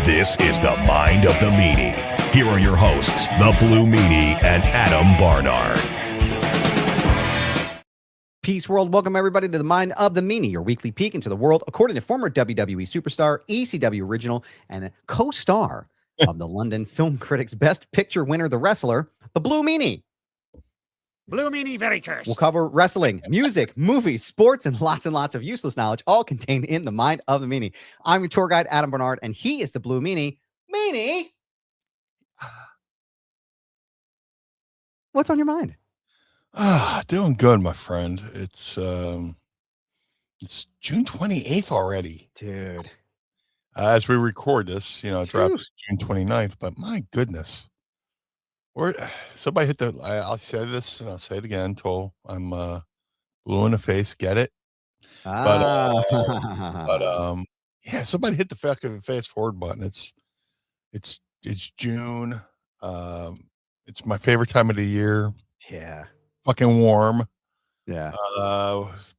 This is the Mind of the Meanie. Here are your hosts, the Blue Meanie and Adam Barnard. Peace world. Welcome everybody to the Mind of the Meanie, your weekly peek into the world according to former WWE superstar, ECW original, and co-star of the London Film Critics Best Picture winner, the wrestler, the Blue Meanie. Blue Meanie, very cursed. We'll cover wrestling, music, movies, sports, and lots of useless knowledge, all contained in the Mind of the Meanie. I'm your tour guide, Adam Barnard, and he is the Blue Meanie. Meanie, what's on your mind? Doing good, my friend. It's June 28th already. Dude. As we record this, it drops June 29th, but my goodness. Somebody hit the, I'll say this and I'll say it again until I'm blue in the face, get it? But yeah, somebody hit the fucking fast forward button. It's June. It's my favorite time of the year. Yeah. Fucking warm. Yeah.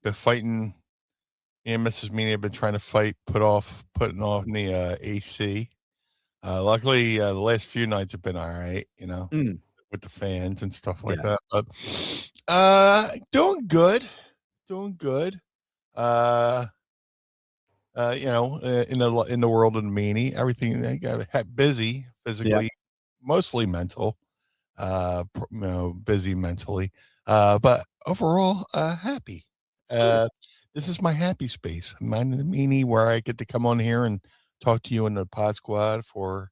Been fighting. Me and Mrs. Meanie have been trying to putting off the AC. Luckily, the last few nights have been all right, with the fans and stuff like that. But doing good. In the world of the Meanie, everything I got busy physically, mostly mental. Busy mentally. But overall, happy. This is my happy space, Mind of the Meanie, where I get to come on here and talk to you in the pod squad for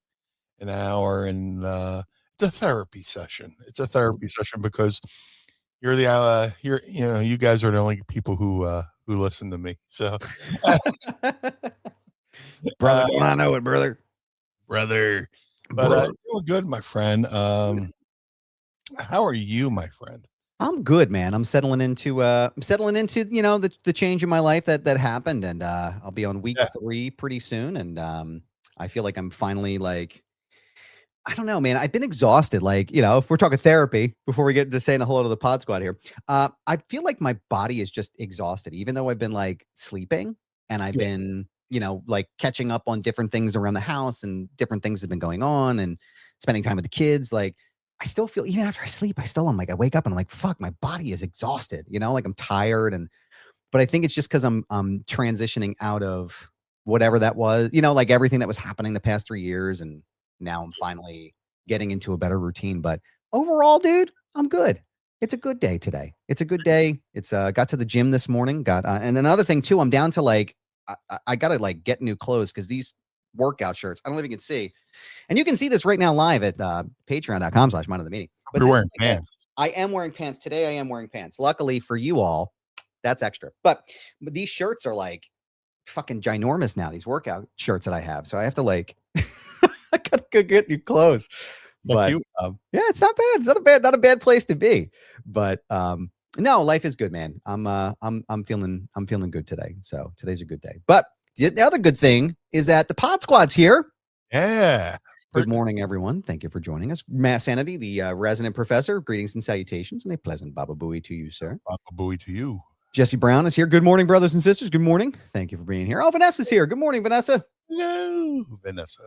an hour, and it's a therapy session. It's a therapy session because you're you guys are the only people who listen to me. So, brother, I know it, brother. But doing good, my friend. How are you, my friend? I'm good, man. I'm settling into the change in my life that happened, and I'll be on week 3 pretty soon, and I feel like I'm finally I don't know, man. I've been exhausted. If we're talking therapy before we get to saying a whole lot of the pod squad here, I feel like my body is just exhausted, even though I've been sleeping and I've been, catching up on different things around the house and different things have been going on and spending time with the kids. I still feel, even after I sleep, I wake up and I'm like, fuck, my body is exhausted, I'm tired. But I think it's just because I'm transitioning out of whatever that was, everything that was happening the past 3 years. And now I'm finally getting into a better routine. But overall, dude, I'm good. It's a good day today. It's a good day. It's got to the gym this morning. And another thing too, I'm down to I gotta get new clothes because these workout shirts, I don't know if you can see, and you can see this right now live at patreon.com/Mind of the Meanie. But you're wearing pants. I am wearing pants today. I am wearing pants. Luckily for you all, that's extra. But these shirts are fucking ginormous now. These workout shirts that I have, so I have to I gotta go get new clothes. But it's not bad. It's not a bad place to be. But no, life is good, man. I'm feeling good today. So today's a good day. But the other good thing is that the pod squad's here. Yeah. Good morning, everyone. Thank you for joining us. Mass Sanity, the resident professor. Greetings and salutations, and a pleasant Baba Booey to you, sir. Baba Booey to you. Jesse Brown is here. Good morning, brothers and sisters. Good morning. Thank you for being here. Oh, Vanessa's here. Good morning, Vanessa. Hello, Vanessa.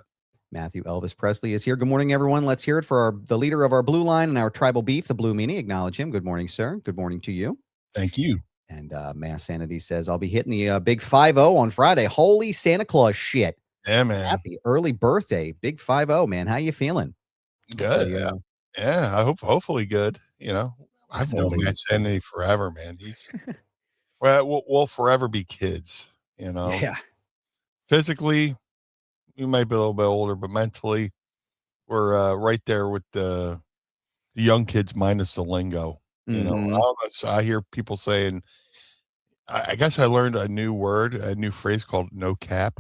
Matthew Elvis Presley is here. Good morning, everyone. Let's hear it for the leader of our blue line and our tribal beef, the Blue Meanie. Acknowledge him. Good morning, sir. Good morning to you. Thank you. And Mass Sanity says, I'll be hitting the big 5-0 on Friday. Holy Santa Claus shit. Yeah, man. Happy early birthday. Big 5-0, man. How you feeling? Good. Yeah, I hopefully good. I've known Mass Sanity forever, man. We'll forever be kids, Yeah. Physically, we might be a little bit older, but mentally, we're right there with the young kids minus the lingo. I hear people saying, I guess I learned a new phrase called "no cap."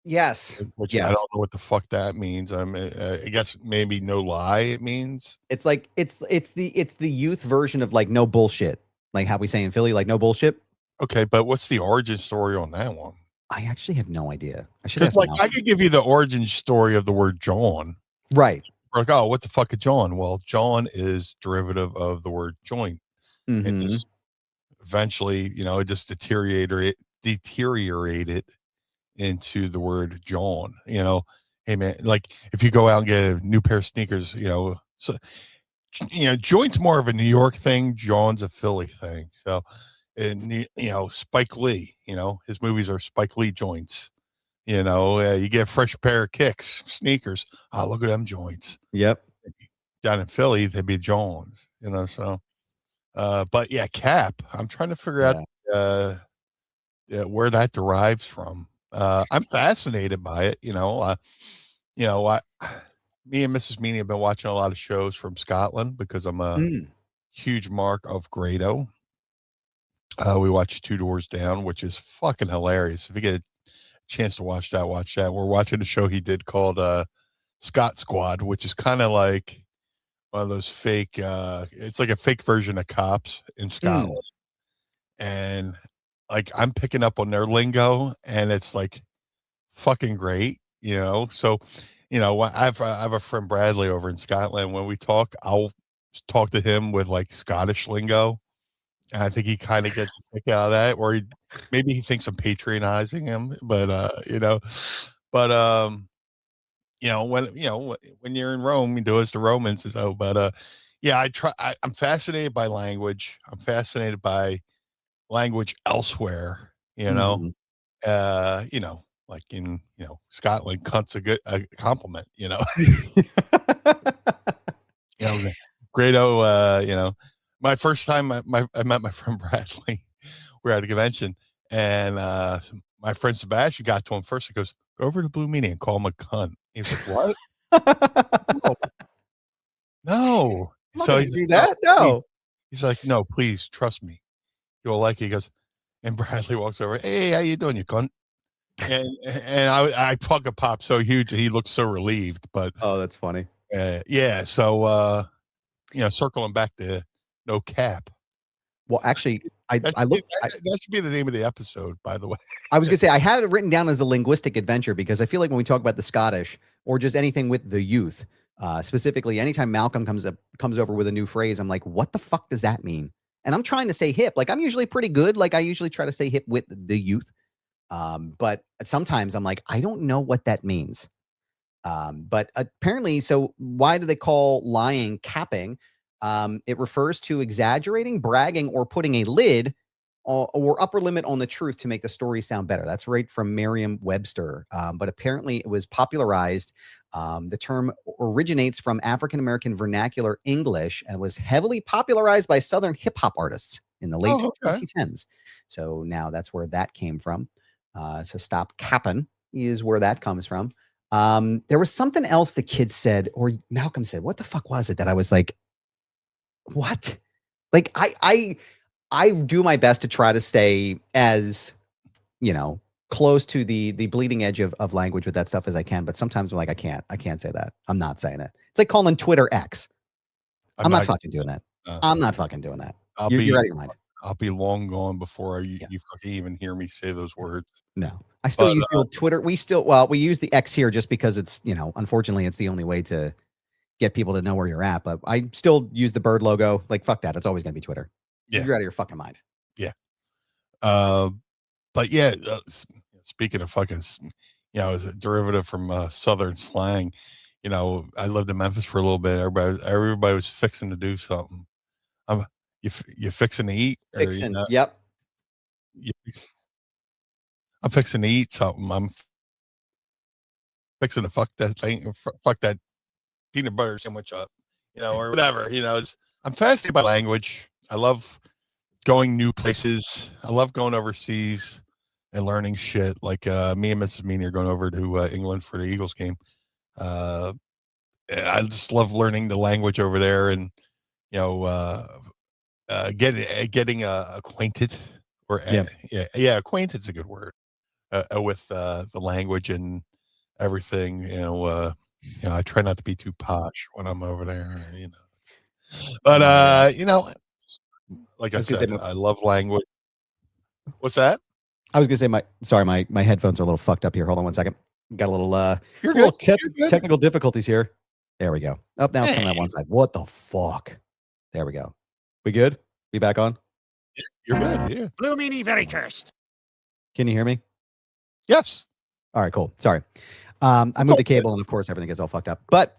Yes. Which I don't know what the fuck that means. I guess maybe no lie. It means it's the youth version of no bullshit, like how we say in Philly, no bullshit. Okay, but what's the origin story on that one? I actually have no idea. I should ask. I could give you the origin story of the word John. Right. Oh, what the fuck is John? Well, John is derivative of the word joint. Mm-hmm. And just eventually, it just deteriorated into the word John, hey man, like if you go out and get a new pair of sneakers, so joint's more of a New York thing, John's a Philly thing. So, and Spike Lee, his movies are Spike Lee joints. You get a fresh pair of kicks, sneakers. Oh, look at them joints. Yep. Down in Philly, they'd be John's. So. But yeah, Cap. I'm trying to figure out where that derives from. I'm fascinated by it. Me and Mrs. Meanie have been watching a lot of shows from Scotland because I'm a huge mark of Grado. We watched Two Doors Down, which is fucking hilarious. If you get a chance to watch that, watch that. We're watching a show he did called Scott Squad, which is kind of like one of those fake it's like a fake version of Cops in Scotland. And like I'm picking up on their lingo and it's like fucking great, so I have a friend Bradley over in Scotland. When we talk, I'll talk to him with like Scottish lingo, and I think he kind of gets a kick out of that, or maybe he thinks I'm patronizing him, but when you're in Rome, you do as the Romans. So, but I'm fascinated by language. I'm fascinated by language elsewhere. Like in Scotland, cunt's a compliment. Grado. My first time I met my friend Bradley. We're at a convention, and my friend Sebastian got to him first. He goes, "Go over to Blue Meanie and call him a cunt." He's like, "What?" No. So he's do that. No. He's like, "No, please trust me. You'll like it." He goes, and Bradley walks over. "Hey, how you doing, you cunt?" And I fucking popped so huge, and he looked so relieved. But oh, that's funny. Yeah. So circling back to no cap. Well, actually, that should be the name of the episode, by the way. I was gonna say I had it written down as a linguistic adventure because I feel like when we talk about the Scottish or just anything with the youth, specifically, anytime Malcolm comes over with a new phrase, I'm like, what the fuck does that mean? And I'm trying to say hip. Like I'm usually pretty good. Like I usually try to say hip with the youth. But sometimes I'm like, I don't know what that means. But apparently, so why do they call lying capping? It refers to exaggerating, bragging, or putting a lid or upper limit on the truth to make the story sound better. That's right from Merriam-Webster. But apparently it was popularized. The term originates from African-American vernacular English and was heavily popularized by Southern hip hop artists in the late 2010s. So now that's where that came from. So stop capping is where that comes from. There was something else the kids said, or Malcolm said, what the fuck was it that I was like, what? Like I do my best to try to stay as, close to the bleeding edge of language with that stuff as I can. But sometimes I'm like, I can't say that. I'm not saying it. It's like calling Twitter X. I'm not fucking doing that. I'm not fucking doing that. You're out of your mind. I'll be long gone before you fucking even hear me say those words. No, I still use the old Twitter. We use the X here just because it's, unfortunately it's the only way to get people to know where you're at. But I still use the bird logo. Like, fuck that. It's always going to be Twitter. Yeah. You're out of your fucking mind. Yeah. But yeah, speaking of fucking, as a derivative from Southern slang, I lived in Memphis for a little bit. Everybody was fixing to do something. You fixing to eat? Fixing. Yep. I'm fixing to eat something. I'm fixing to fuck that thing. Fuck that peanut butter sandwich up, or whatever. I'm fascinated by language. I love going new places. I love going overseas and learning shit. Like me and Mrs. Meanie are going over to England for the Eagles game. I just love learning the language over there, and getting acquainted, or acquainted's a good word, with the language and everything. I try not to be too posh when I'm over there. But like I said, I love language. What's that? I was gonna say my headphones are a little fucked up here. Hold on one second. Got a little You're good. Technical difficulties here. There we go. Up now it's coming out one side. What the fuck? There we go. We good? Be back on? You're good, yeah. Blue Meanie very cursed. Can you hear me? Yes. All right, cool. Sorry. I moved the cable, and of course everything gets all fucked up. But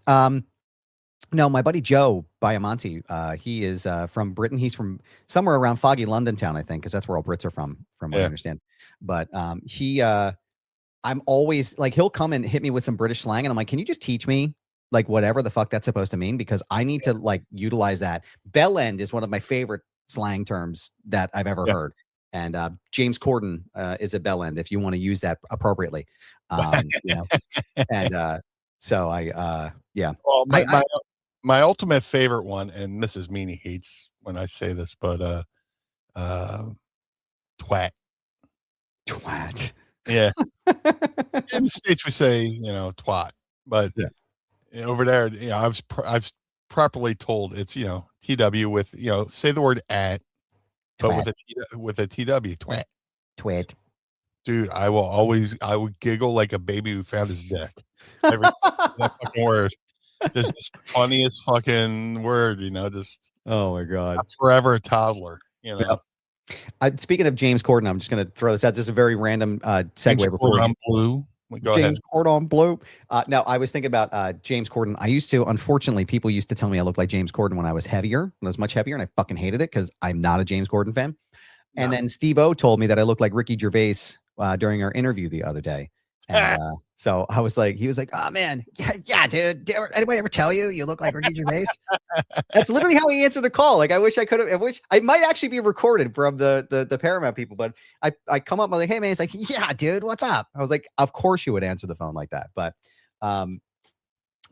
no, my buddy Joe Biamonte, he is from Britain. He's from somewhere around foggy London town, I think, because that's where all Brits are from what I understand. But I'm always like, he'll come and hit me with some British slang, and I'm like, can you just teach me like whatever the fuck that's supposed to mean? Because I need to like utilize that. Bell end is one of my favorite slang terms that I've ever heard. And James Corden is a bell end if you want to use that appropriately. You know, and so Well, my ultimate favorite one, and Mrs. Meanie hates when I say this, but twat. Twat. Yeah. In the States we say, you know, twat, but over there, you know, I was properly told it's, you know, TW with, you know, say the word at, but with a TW, twat. Twat. Dude, I would giggle like a baby who found his dick. Every that fucking word. Just the funniest fucking word, you know, just oh my God. Forever a toddler, you know. Speaking of James Corden, I'm just going to throw this out. Just a very random segue before Blue. Go James ahead. Corden Blue. No, I was thinking about James Corden. I used to, unfortunately, people used to tell me I looked like James Corden when I was heavier, when I was much heavier, and I fucking hated it because I'm not a James Corden fan. No. And then Steve-O told me that I looked like Ricky Gervais during our interview the other day. And so I was like, he was like, oh man, yeah, dude. Did anybody ever tell you look like Ricky Gervais? That's literally how he answered the call. Like, I wish I could have, I might actually be recorded from the Paramount people, but I come up, I'm like, hey man, he's like, yeah, dude, what's up? I was like, of course you would answer the phone like that. But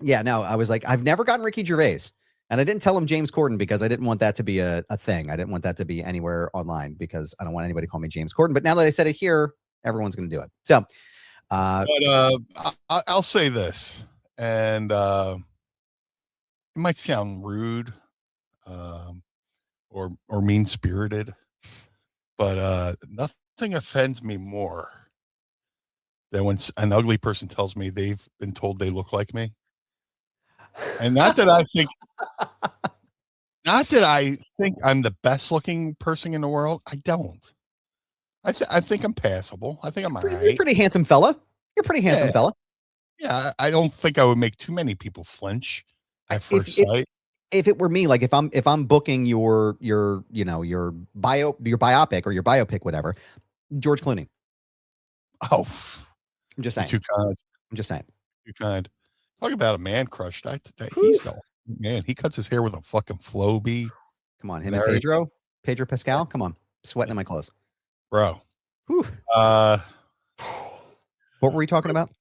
yeah, no, I was like, I've never gotten Ricky Gervais. And I didn't tell him James Corden because I didn't want that to be a thing. I didn't want that to be anywhere online because I don't want anybody to call me James Corden. But now that I said it here, everyone's going to do it. So, but I'll say this, and it might sound rude, or mean spirited, but nothing offends me more than when an ugly person tells me they've been told they look like me. And not that I think I'm the best looking person in the world. I don't. I think I'm passable. I think I'm all right. You're a pretty handsome fella. You're a pretty handsome fella. Yeah, I don't think I would make too many people flinch at first sight. If it were me, like if I'm booking your you know your biopic or your biopic, whatever, George Clooney. Oh, I'm just saying. Too kind. I'm just saying. Too kind. Talk about a man crush. He's no man. He cuts his hair with a fucking flow bee. Come on, him and Pedro Pascal. Come on, sweating in my clothes, bro. Whew. What were we talking about?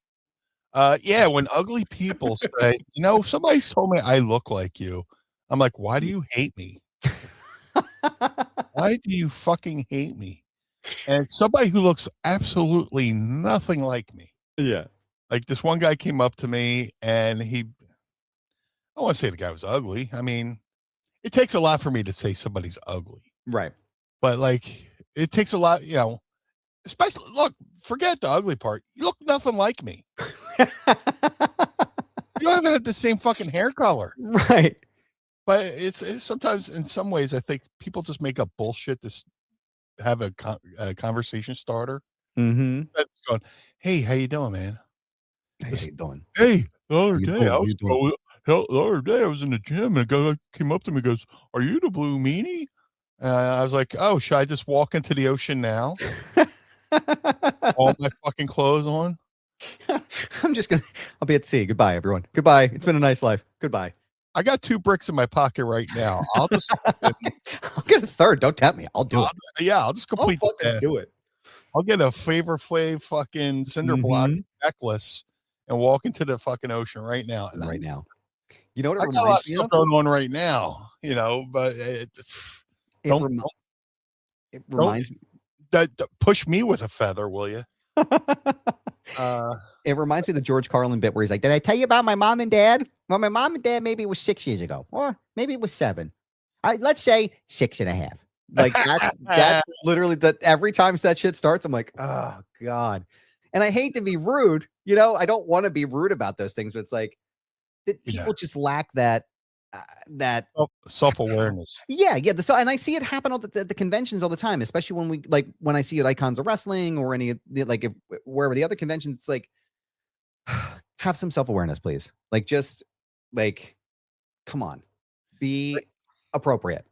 Yeah, when ugly people say, you know, somebody's told me I look like you. I'm like, why do you hate me? Why do you fucking hate me? And it's somebody who looks absolutely nothing like me. Yeah. Like this one guy came up to me and I don't want to say the guy was ugly. I mean, it takes a lot for me to say somebody's ugly. Right. But like, it takes a lot, you know, especially, look, forget the ugly part. You look nothing like me. You don't even have the same fucking hair color. Right. But it's sometimes, in some ways, I think people just make up bullshit to have a conversation starter. Mm-hmm. That's going, hey, how you doing, man? Hey, how you doing? Hey, the other day I was in the gym and a guy came up to me and goes, are you the Blue Meanie? I was like, oh, should I just walk into the ocean now? All my fucking clothes on? I'll be at sea. Goodbye, everyone. Goodbye. It's been a nice life. Goodbye. I got 2 bricks in my pocket right now. I'll just I'll get a third. Don't tempt me. I'll do it. Yeah, I'll just complete do it. I'll get a Flavor Flav fucking cinder block necklace and walk into the fucking ocean right now. Right now. You know what it reminds me of? Going on right now, you know, but it reminds me. Push me with a feather, will you? It reminds me of the George Carlin bit where he's like, did I tell you about my mom and dad? Well, my mom and dad, maybe it was 6 years ago, or maybe it was 7. Let's say 6.5. Like that's literally that. Every time that shit starts, I'm like, oh God. And I hate to be rude, you know, I don't want to be rude about those things, but it's like that people just lack that self-awareness. Yeah. And I see it happen at the conventions all the time, especially when I see it Icons of Wrestling or any, like, wherever the other conventions, it's like, have some self-awareness, please. Like, just like, come on, be appropriate.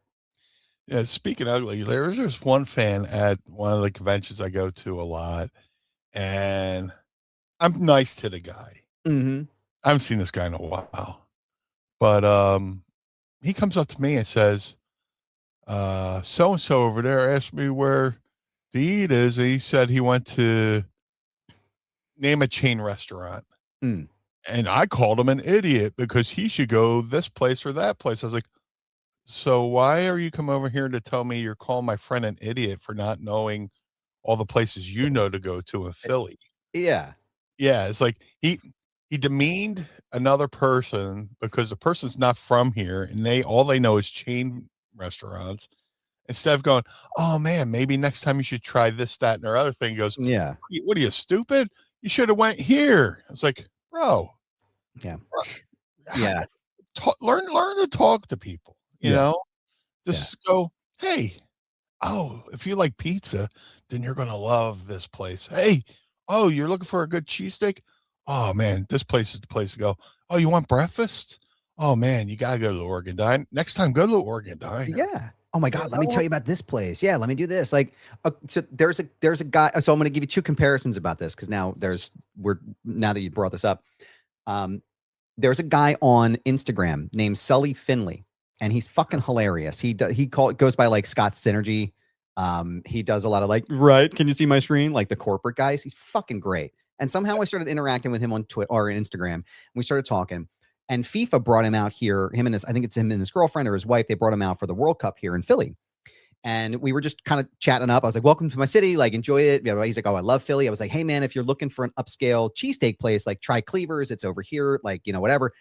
Yeah, speaking ugly, there's this one fan at one of the conventions I go to a lot, and I'm nice to the guy. Mm-hmm. I haven't seen this guy in a while, but he comes up to me and says, "So and so over there asked me where to eat is," and he said he went to name a chain restaurant. Mm. And I called him an idiot because he should go this place or that place. I was like, so why are you come over here to tell me you're calling my friend an idiot for not knowing all the places you know to go to in Philly? Yeah. Yeah, it's like he demeaned another person because the person's not from here and all they know is chain restaurants. Instead of going, oh man, maybe next time you should try this, that, and their other thing. He goes, Yeah. what are you, stupid? You should have went here. It's like, bro. Yeah. Bro, Yeah. learn to talk to people, you Yeah. know, just go, hey, oh, if you like pizza, then you're going to love this place. Hey, oh, you're looking for a good cheesesteak? Oh man, this place is the place to go. Oh, you want breakfast? Oh man, you got to go to the Oregon Diner. Next time, go to the Oregon Diner. Yeah. Oh my God, let me tell you about this place. Yeah, let me do this. Like, so there's a guy. So I'm going to give you two comparisons about this because now now that you brought this up, there's a guy on Instagram named Sully Finley, and he's fucking hilarious. He goes by like Scott Synergy. He does a lot of like, right? Can you see my screen? Like the corporate guys. He's fucking great. And somehow I started interacting with him on Twitter or Instagram. And we started talking. And FIFA brought him out here. I think it's him and his girlfriend or his wife. They brought him out for the World Cup here in Philly. And we were just kind of chatting up. I was like, welcome to my city. Like, enjoy it. He's like, oh, I love Philly. I was like, hey, man, if you're looking for an upscale cheesesteak place, like try Cleaver's. It's over here. Like, whatever.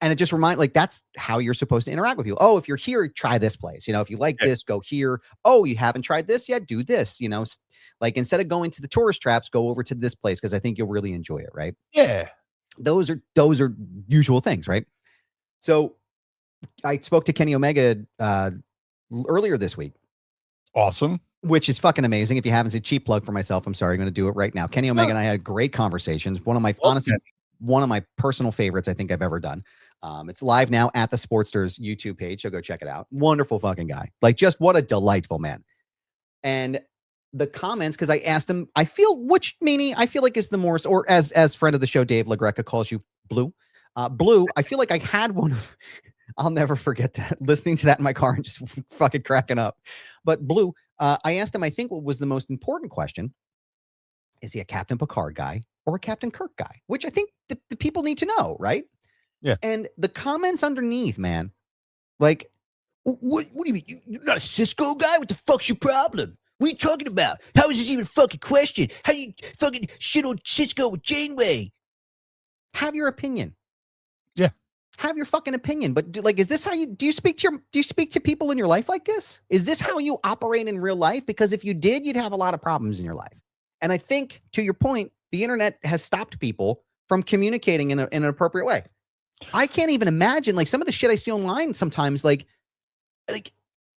And it just reminded, like, that's how you're supposed to interact with people. Oh, if you're here, try this place. If you like this, go here. Oh, you haven't tried this yet? Do this. Like instead of going to the tourist traps, go over to this place because I think you'll really enjoy it. Right. Yeah. Those are usual things. Right. So I spoke to Kenny Omega earlier this week. Awesome. Which is fucking amazing. If you haven't seen, cheap plug for myself, I'm sorry, I'm going to do it right now. Kenny Omega and I had great conversations. Honestly, one of my personal favorites I think I've ever done. It's live now at the Sportsters YouTube page, so go check it out. Wonderful fucking guy. Like, just what a delightful man. And the comments, because I asked him, which meanie I feel like is the more, or as friend of the show, Dave LaGreca calls you, Blue. Blue, I feel like I had one of, I'll never forget that, listening to that in my car and just fucking cracking up. But Blue, I asked him, I think what was the most important question, is he a Captain Picard guy or a Captain Kirk guy? Which I think the people need to know, right? Yeah. And the comments underneath, man, like, what do you mean? You're not a Cisco guy? What the fuck's your problem? What are you talking about? How is this even a fucking question? How you fucking shit on Cisco with Janeway? Have your opinion. Yeah. Have your fucking opinion. But is this how do you speak to people in your life like this? Is this how you operate in real life? Because if you did, you'd have a lot of problems in your life. And I think, to your point, the internet has stopped people from communicating in an appropriate way. I can't even imagine, like, some of the shit I see online sometimes, like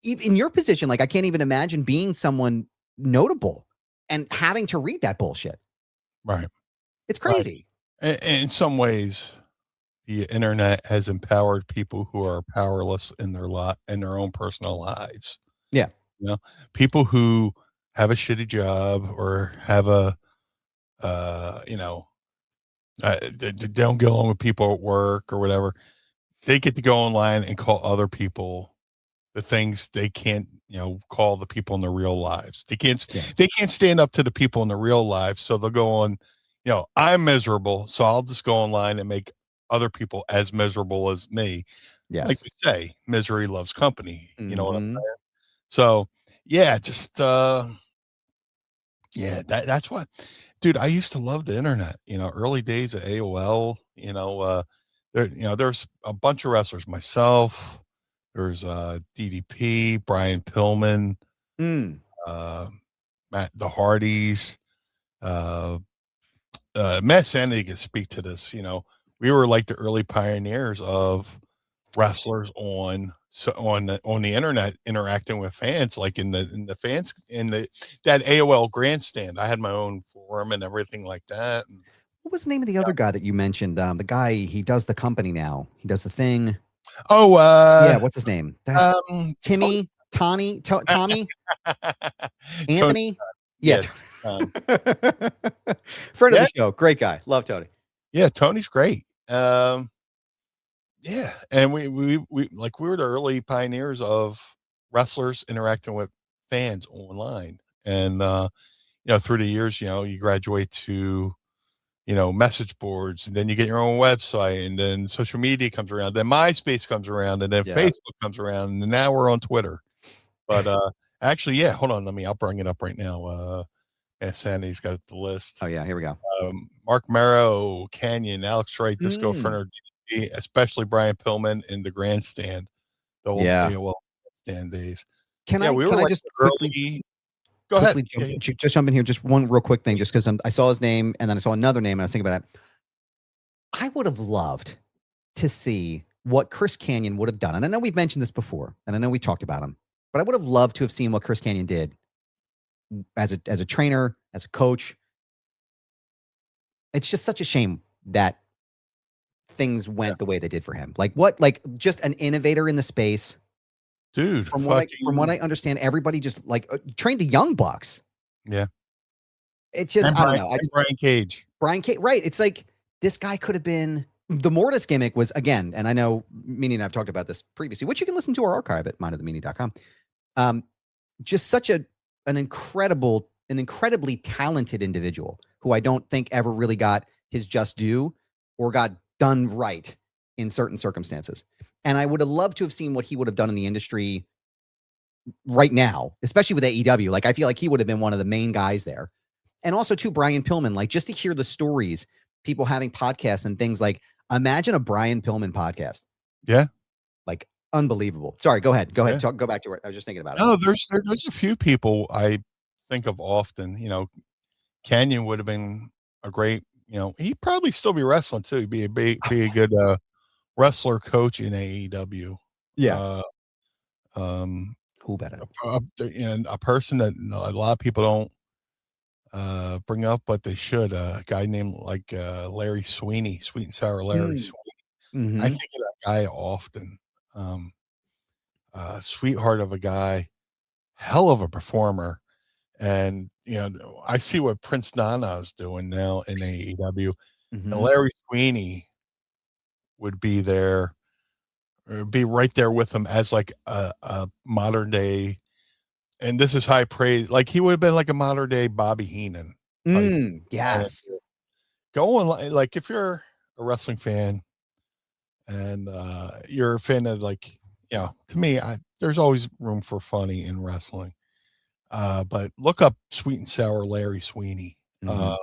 in your position, like, I can't even imagine being someone notable and having to read that bullshit. Right. It's crazy. Right. In some ways, the internet has empowered people who are powerless in their own personal lives. Yeah. People who have a shitty job or have they don't get along with people at work or whatever. They get to go online and call other people the things they can't, call the people in their real lives. They can't stand up to the people in the real lives. So they'll go on, I'm miserable. So I'll just go online and make other people as miserable as me. Yes. Like they say, misery loves company. You know what I'm Mhm. saying? So yeah, just, that's what, dude, I used to love the internet, early days of AOL, there's a bunch of wrestlers, myself, there's DDP, Brian Pillman, Matt, the Hardys, Matt Sandy can speak to this. We were like the early pioneers of wrestlers on the internet interacting with fans, like in the fans in that AOL grandstand. I had my own forum and everything like that. And What was the name of the other guy that you mentioned? The guy, he does the company now. He does the thing. Oh, yeah, what's his name? Timmy, Tommy, Anthony. Yeah. Friend of the show. Great guy. Love Tony. Yeah, Tony's great. Yeah, and we like we were the early pioneers of wrestlers interacting with fans online, and through the years, you graduate to message boards, and then you get your own website, and then social media comes around, then MySpace comes around, and then Facebook comes around, and now we're on Twitter. But actually, yeah, hold on, I'll bring it up right now. Sandy's got the list. Oh yeah, here we go. Mark Merrow, Canyon, Alex Wright, Disco Ferner, especially Brian Pillman in the grandstand, the old AOL stand days. Can I just quickly go ahead? Just jump in here. Just one real quick thing, just because I saw his name and then I saw another name and I was thinking about it. I would have loved to see what Chris Canyon would have done. And I know we've mentioned this before, and I know we talked about him, but I would have loved to have seen what Chris Canyon did as a trainer, as a coach. It's just such a shame that things went the way they did for him. Like just an innovator in the space, dude. From what I understand, everybody just trained the young bucks. Yeah, it just I don't know. Brian Cage, right? It's like this guy could have been. The Mortis gimmick was, again, and I know Meanie and I've talked about this previously, which you can listen to our archive at mindofthemeanie.com. Just such an incredibly talented individual who I don't think ever really got his just due or got done right in certain circumstances. And I would have loved to have seen what he would have done in the industry right now, especially with AEW. Like, I feel like he would have been one of the main guys there. And also too, Brian Pillman, like, just to hear the stories, people having podcasts and things, like, imagine a Brian Pillman podcast. Yeah. Like, unbelievable. Sorry, go ahead. Go back to it. I was just thinking about it. No, there's a few people I think of often. Canyon would have been a great, he'd probably still be wrestling too. He'd be a good wrestler coach in AEW. Yeah. Who better? And a person that a lot of people don't bring up, but they should. A guy named Larry Sweeney, Sweet and Sour Larry Sweeney. Mm-hmm. I think of that guy often. Sweetheart of a guy, hell of a performer. And, I see what Prince Nana is doing now in AEW. Mm-hmm. And Larry Sweeney would be there, or be right there with him as like a modern day. And this is high praise. Like, he would have been like a modern day Bobby Heenan. Yes. Go on. Like, if you're a wrestling fan and you're a fan of, like, to me, there's always room for funny in wrestling. But look up Sweet and Sour Larry Sweeney. Mm-hmm.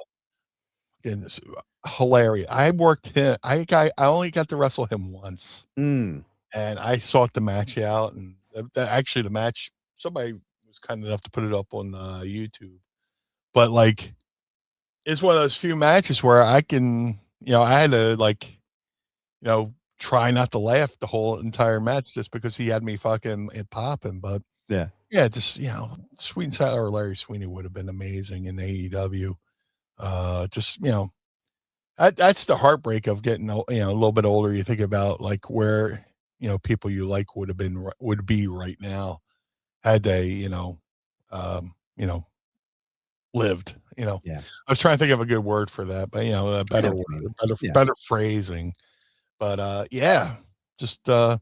And it's hilarious. I worked him. I only got to wrestle him once, and I sought the match out. And actually, the match, somebody was kind enough to put it up on YouTube. But like, it's one of those few matches where I can, I had to try not to laugh the whole entire match just because he had me fucking popping. But yeah, just Sweet and Sour Larry Sweeney would have been amazing in AEW. That's the heartbreak of getting a little bit older. You think about like where people you like would be right now had they lived. I was trying to think of a good word for that, but a better word, better phrasing. But just we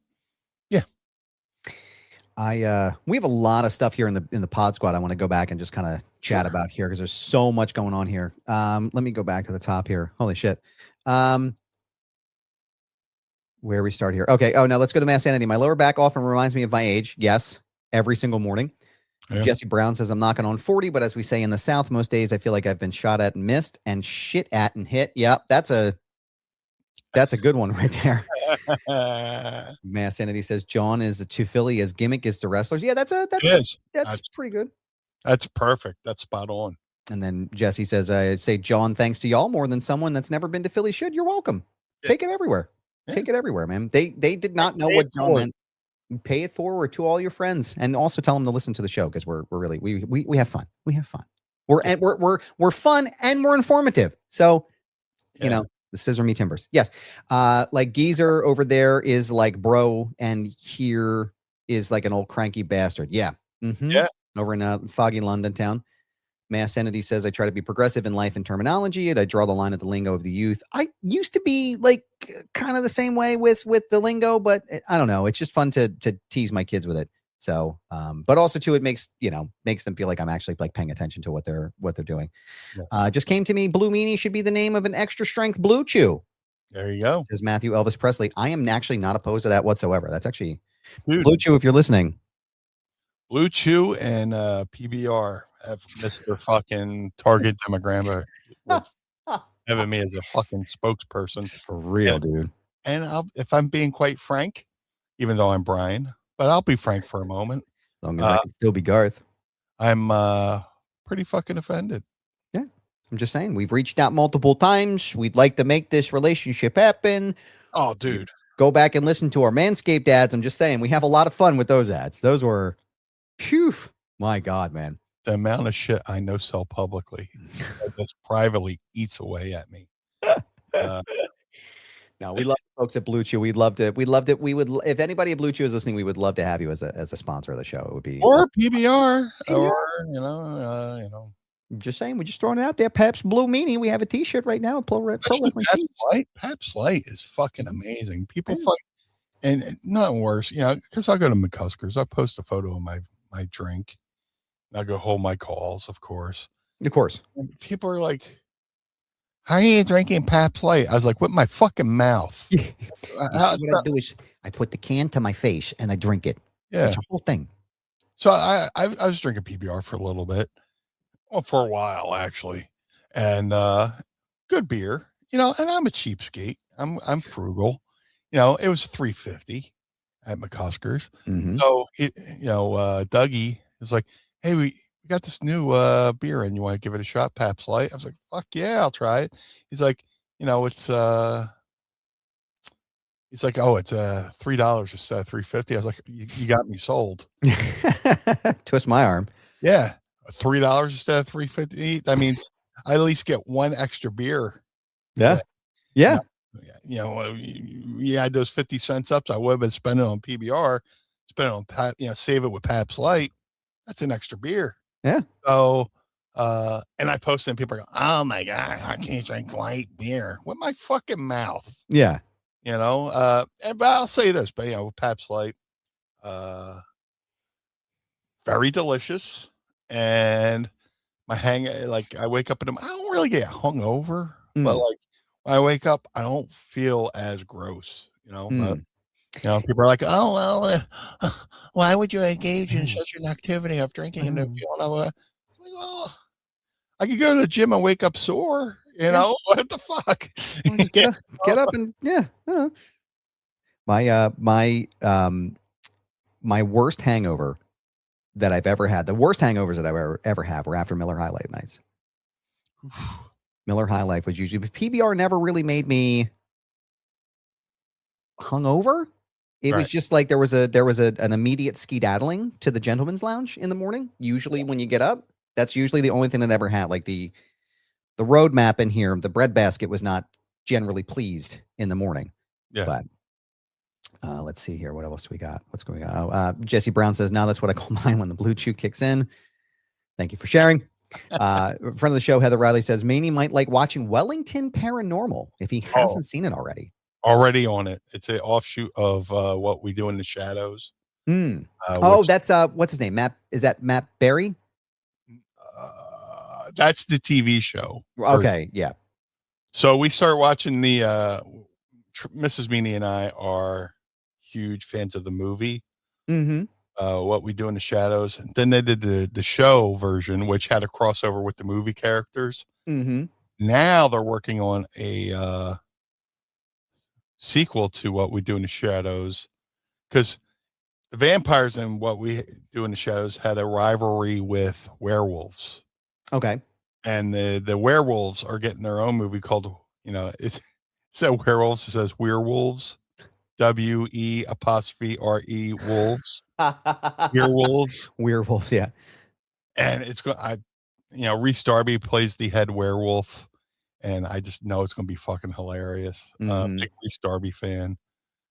have a lot of stuff here in the pod squad I want to go back and just kind of chat about here because there's so much going on here. Let me go back to the top here. Holy shit. Where we start here. Okay. Oh, no, let's go to mass sanity. My lower back often reminds me of my age. Yes. Every single morning. Yeah. Jesse Brown says, I'm knocking on 40, but as we say in the South, most days I feel like I've been shot at and missed and shit at and hit. Yep. That's a good one right there. Mass Sanity says John is to Philly as gimmick is to wrestlers. Yeah, that's pretty good. That's perfect. That's spot on. And then Jesse says, I say, John, thanks to y'all more than someone that's never been to Philly should. You're welcome. Yeah. Take it everywhere. Yeah. Take it everywhere, man. They did not know what John meant. Pay it forward to all your friends, and also tell them to listen to the show because we're really we have fun. We have fun. We're fun and we're informative. So You know, the scissor me timbers. Yes. Like geezer over there is like bro, and here is like an old cranky bastard. Yeah. Yeah. Over in foggy London town. Mass Entity says, I try to be progressive in life and terminology, and I draw the line at the lingo of the youth. I used to be like kind of the same way with the lingo, but I don't know. It's just fun to tease my kids with it. So, but also too, it makes them feel like I'm actually like paying attention to what they're doing. Yeah. Just came to me. Blue Meanie should be the name of an extra strength Blue Chew. There you go. Says Matthew Elvis Presley. I am actually not opposed to that whatsoever. That's actually Blue Chew if you're listening. Blue Chew and PBR have missed their fucking target demographic with having me as a fucking spokesperson. For real, dude. And if I'm being quite frank, even though I'm Brian, but I'll be frank for a moment. As long as I can still be Garth. I'm pretty fucking offended. Yeah. I'm just saying, we've reached out multiple times. We'd like to make this relationship happen. Oh, dude. Go back and listen to our Manscaped ads. I'm just saying, we have a lot of fun with those ads. Those were, phew, my God, man. The amount of shit I know sell publicly that just privately eats away at me. No, we love the folks at Blue Chew. We'd love it. We would, if anybody at Blue Chew is listening, we would love to have you as a sponsor of the show. It would be or PBR, or you know. Just saying, we're just throwing it out there. Pabst Blue Meanie. We have a T-shirt right now. Pro Wrestling Tees. Pabst Light is fucking amazing. People and nothing worse, because I go to McCusker's. I post a photo of my drink. And I go hold my calls, of course. Of course. And people are like, how are you drinking Pabst Light? I was like, with my fucking mouth. Yeah. What I do is I put the can to my face and I drink it. Yeah. That's the whole thing. So I was drinking PBR for a little bit. Well, for a while, actually. And good beer. And I'm a cheapskate. I'm frugal. It was $3.50 at McCusker's. Mm-hmm. So Dougie is like, hey, we got this new beer and you want to give it a shot, Pabst Light? I was like, fuck yeah, I'll try it. He's like, it's he's like, oh, it's $3 instead of $3.50. I was like, you got me sold. Twist my arm. Yeah. $3 instead of $3.50. I mean, I at least get one extra beer. Yeah. Yeah. You add those 50 cents up. So I would have been spending on PBR, save it with Pabst Light. That's an extra beer. Yeah. So, and I posted and people are going, oh my God, I can't drink light beer with my fucking mouth. Yeah. But I'll say this, but Pabst Light, very delicious. And I wake up I don't really get hungover, but like when I wake up, I don't feel as gross, but people are like, oh, well, why would you engage in such an activity of drinking and feeling I could go to the gym and wake up sore, what the fuck? Get up and my worst hangover that I've ever had, the worst hangovers that I've ever had were after Miller High Life nights. Miller High Life was usually, but PBR never really made me hungover. It was just like there was an immediate skedaddling to the gentleman's lounge in the morning. Usually when you get up, that's usually the only thing that ever had. Like the roadmap in here, the breadbasket was not generally pleased in the morning. Yeah. But let's see here. What else we got? What's going on? Jesse Brown says, now that's what I call mine when the Blue Chew kicks in. Thank you for sharing. Friend of the show, Heather Riley says, Meanie might like watching Wellington Paranormal if he hasn't seen it already. Already on it. It's an offshoot of What We Do in the Shadows. That's what's his name? Matt? Is that Matt Berry? That's the TV show. Okay, yeah. So we started watching the Mrs. Meanie and I are huge fans of the movie. Mm-hmm. What We Do in the Shadows. And then they did the show version, which had a crossover with the movie characters. Mm-hmm. Now they're working on a sequel to What We Do in the Shadows, because the vampires in What We Do in the Shadows had a rivalry with werewolves. Okay. And the werewolves are getting their own movie called, it's instead of werewolves, it says werewolves. WE''RE wolves. Werewolves. Werewolves, yeah. And it's going Reese Darby plays the head werewolf, and I just know it's going to be fucking hilarious. Big Reese Darby fan.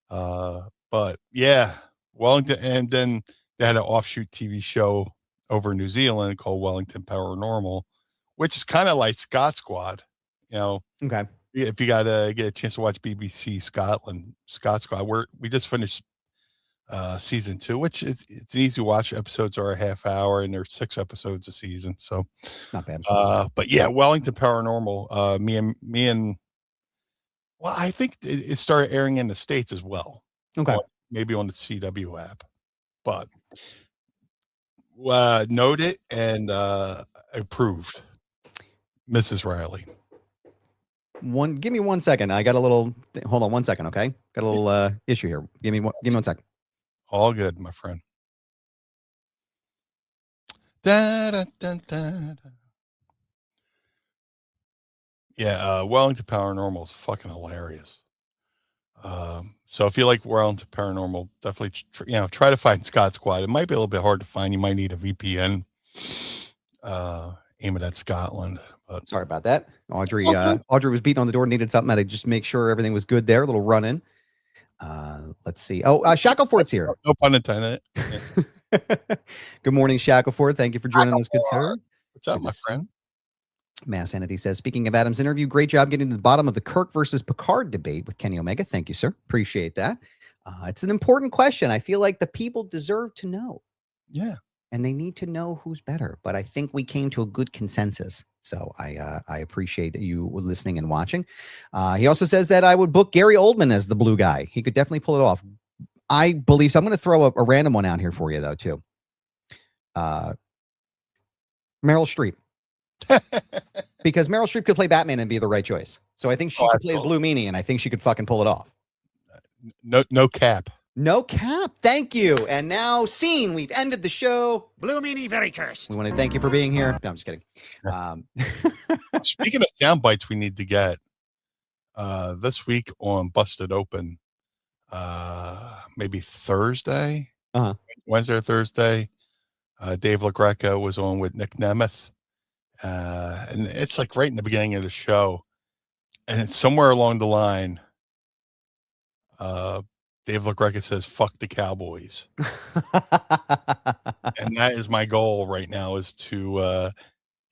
But yeah, Wellington, and then they had an offshoot TV show over in New Zealand called Wellington Paranormal, which is kind of like Scott Squad, you know. Okay. If you gotta get a chance to watch BBC Scott Squad, we just finished season 2, which it's easy to watch. Episodes are a half hour, and there's 6 episodes a season, so not bad. But yeah, Wellington Paranormal. Me and well, I think it started airing in the States as well. Okay, maybe on the CW app, but noted and approved. Mrs. Riley. Give me 1 second. I got a little. Hold on 1 second, okay? Got a little issue here. Give me 1 second. All good, my friend. Da, da, da, da, da. Yeah, Wellington Paranormal is fucking hilarious. So if you like Wellington Paranormal, definitely try to find Scott Squad. It might be a little bit hard to find. You might need a VPN. Aim it at Scotland. But sorry about that. Audrey was beating on the door, needed something. I had to just make sure everything was good there. A little run in. Let's see. Oh, Shackleford's here. No pun intended. Good morning, Shackleford. Thank you for joining us, good sir. What's up, my friend? Mass Entity says, speaking of Adam's interview, great job getting to the bottom of the Kirk versus Picard debate with Kenny Omega. Thank you, sir. Appreciate that. It's an important question. I feel like the people deserve to know. Yeah. And they need to know who's better. But I think we came to a good consensus. So I appreciate you listening and watching. He also says that I would book Gary Oldman as the blue guy. He could definitely pull it off. I believe so. I'm going to throw a random one out here for you, though, too. Meryl Streep. Because Meryl Streep could play Batman and be the right choice. So I think she could play the Blue Meanie, and I think she could fucking pull it off. No cap. No cap. Thank you. And now, scene. We've ended the show. Blue Meanie, very cursed. We want to thank you for being here. No, I'm just kidding. Speaking of sound bites, we need to get this week on Busted Open. Maybe Thursday, Wednesday or Thursday. Dave LaGreca was on with Nick Nemeth. And it's like right in the beginning of the show, and it's somewhere along the line. Dave LaGreca says, "Fuck the Cowboys," and that is my goal right now: is to,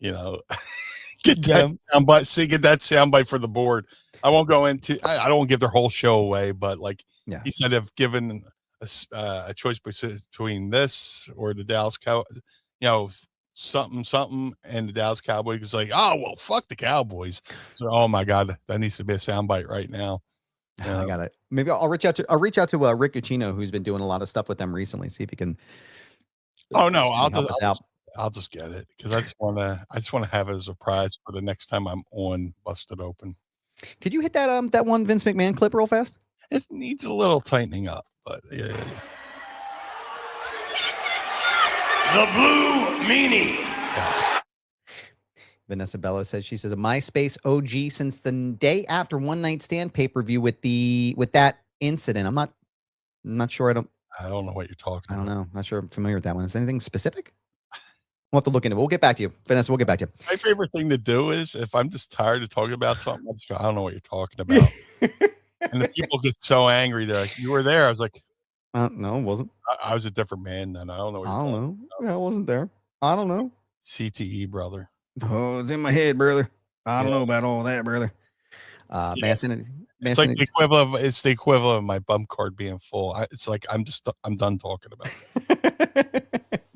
get that soundbite. Get that soundbite for the board. I won't go into. I don't give their whole show away, but he said, if given a choice between this or the Dallas Cowboys, something, and the Dallas Cowboys is like, oh well, fuck the Cowboys. So, oh my god, that needs to be a soundbite right now. I got it. Maybe I'll reach out to Rick Uccino, who's been doing a lot of stuff with them recently. See if he can. Oh no, I'll just get it, because I just want to have it as a surprise for the next time I'm on Busted Open. Could you hit that one Vince McMahon clip real fast? It needs a little tightening up, but yeah. The Blue Meanie. Yes. Vanessa Bello says, she says, a MySpace OG since the day after One Night Stand pay-per-view with that incident. I'm not sure. I don't know what you're talking about. I don't know. Not sure I'm familiar with that one. Is anything specific? We'll have to look into it. We'll get back to you. Vanessa, we'll get back to you. My favorite thing to do is, if I'm just tired of talking about something, I just go, I don't know what you're talking about. And the people get so angry. They're like, you were there. I was like, no, it wasn't. I was a different man then. I don't know what I don't know. Yeah, I wasn't there. I don't know. CTE, brother. Oh, it's in my head, brother. I don't know about all that, brother. It's like the equivalent of my bum card being full. It's like I'm done talking about it.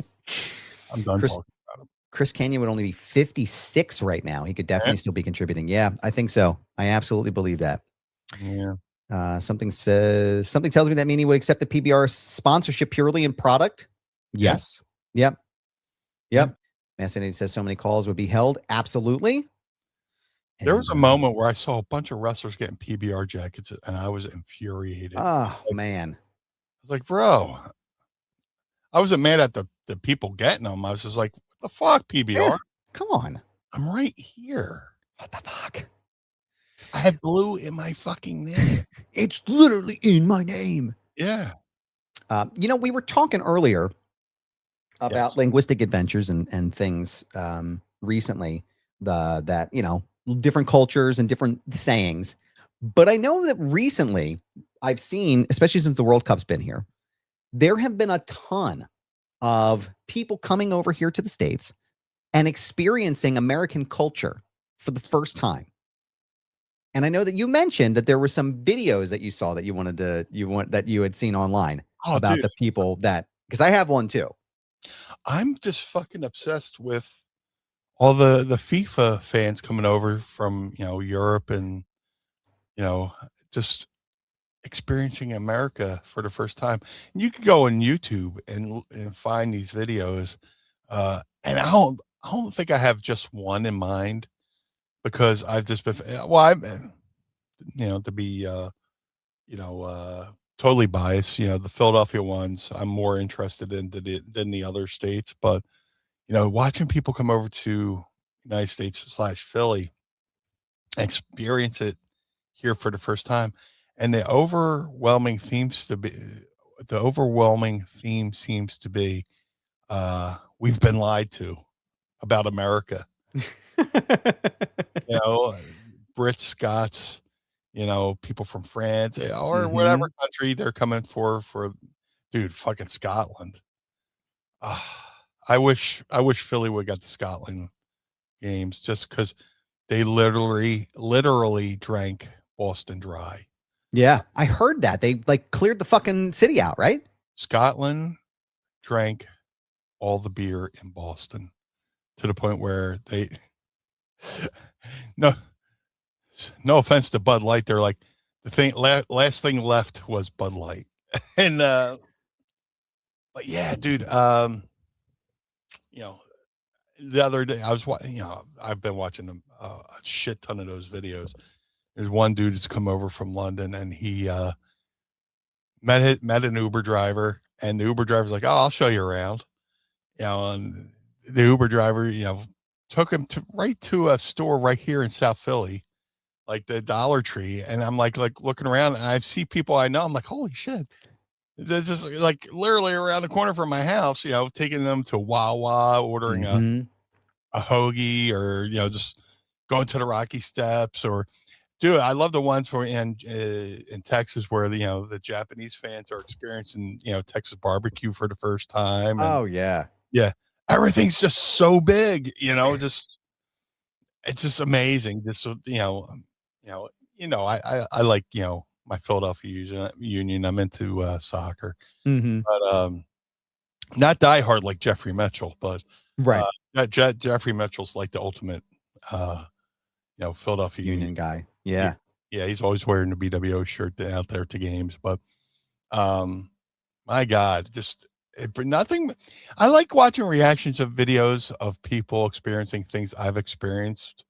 I'm done talking about him. Chris Canyon would only be 56 right now. He could definitely still be contributing. Yeah, I think so. I absolutely believe that. Yeah. Something tells me that Meanie would accept the PBR sponsorship purely in product. Yes. Yep. Massinity says so many calls would be held. Absolutely. There was a moment where I saw a bunch of wrestlers getting PBR jackets, and I was infuriated. Oh, man. I was like, bro, I wasn't mad at the people getting them. I was just like, what the fuck, PBR? Yeah, come on. I'm right here. What the fuck? I had blue in my fucking name. It's literally in my name. Yeah. We were talking earlier about linguistic adventures and things recently that different cultures and different sayings. But I know that recently I've seen, especially since the World Cup's been here, there have been a ton of people coming over here to the States and experiencing American culture for the first time. And I know that you mentioned that there were some videos that you saw that you had seen online about the people that, because I have one too. I'm just fucking obsessed with all the FIFA fans coming over from, Europe and, just experiencing America for the first time. And you could go on YouTube and find these videos. And I don't think I have just one in mind, because I've just been, I've been, to be, totally biased, the Philadelphia ones, I'm more interested in than the other states. But, watching people come over to United States / Philly, experience it here for the first time. And the overwhelming theme seems to be, we've been lied to about America. Brits, Scots, people from France, or whatever country they're coming for, dude, fucking Scotland. I wish Philly would got the Scotland games, just because they literally drank Boston dry. Yeah, I heard that. They cleared the fucking city out, right? Scotland drank all the beer in Boston to the point where they no offense to Bud Light, they're like, the thing last thing left was Bud Light. And but yeah, dude, the other day I was I've been watching a shit ton of those videos. There's one dude that's come over from London, and he met an Uber driver, and the Uber driver's like, "Oh, I'll show you around." And the Uber driver, took him to a store right here in South Philly, like the Dollar Tree. And I'm like looking around, and I see people I know. I'm like, holy shit. This is like literally around the corner from my house, taking them to Wawa, ordering a hoagie, or, just going to the Rocky Steps. Or, dude, I love the ones in Texas where the Japanese fans are experiencing, Texas barbecue for the first time. And, oh yeah. Yeah. Everything's just so big, just, it's just amazing. Just, I like, my Philadelphia Union. I'm into soccer, but not diehard like Jeffrey Mitchell, but right. Jeffrey Mitchell's like the ultimate, Philadelphia Union guy. Yeah. Yeah, he's always wearing the BWO shirt out there to games. But my God, just nothing. I like watching reactions of videos of people experiencing things I've experienced,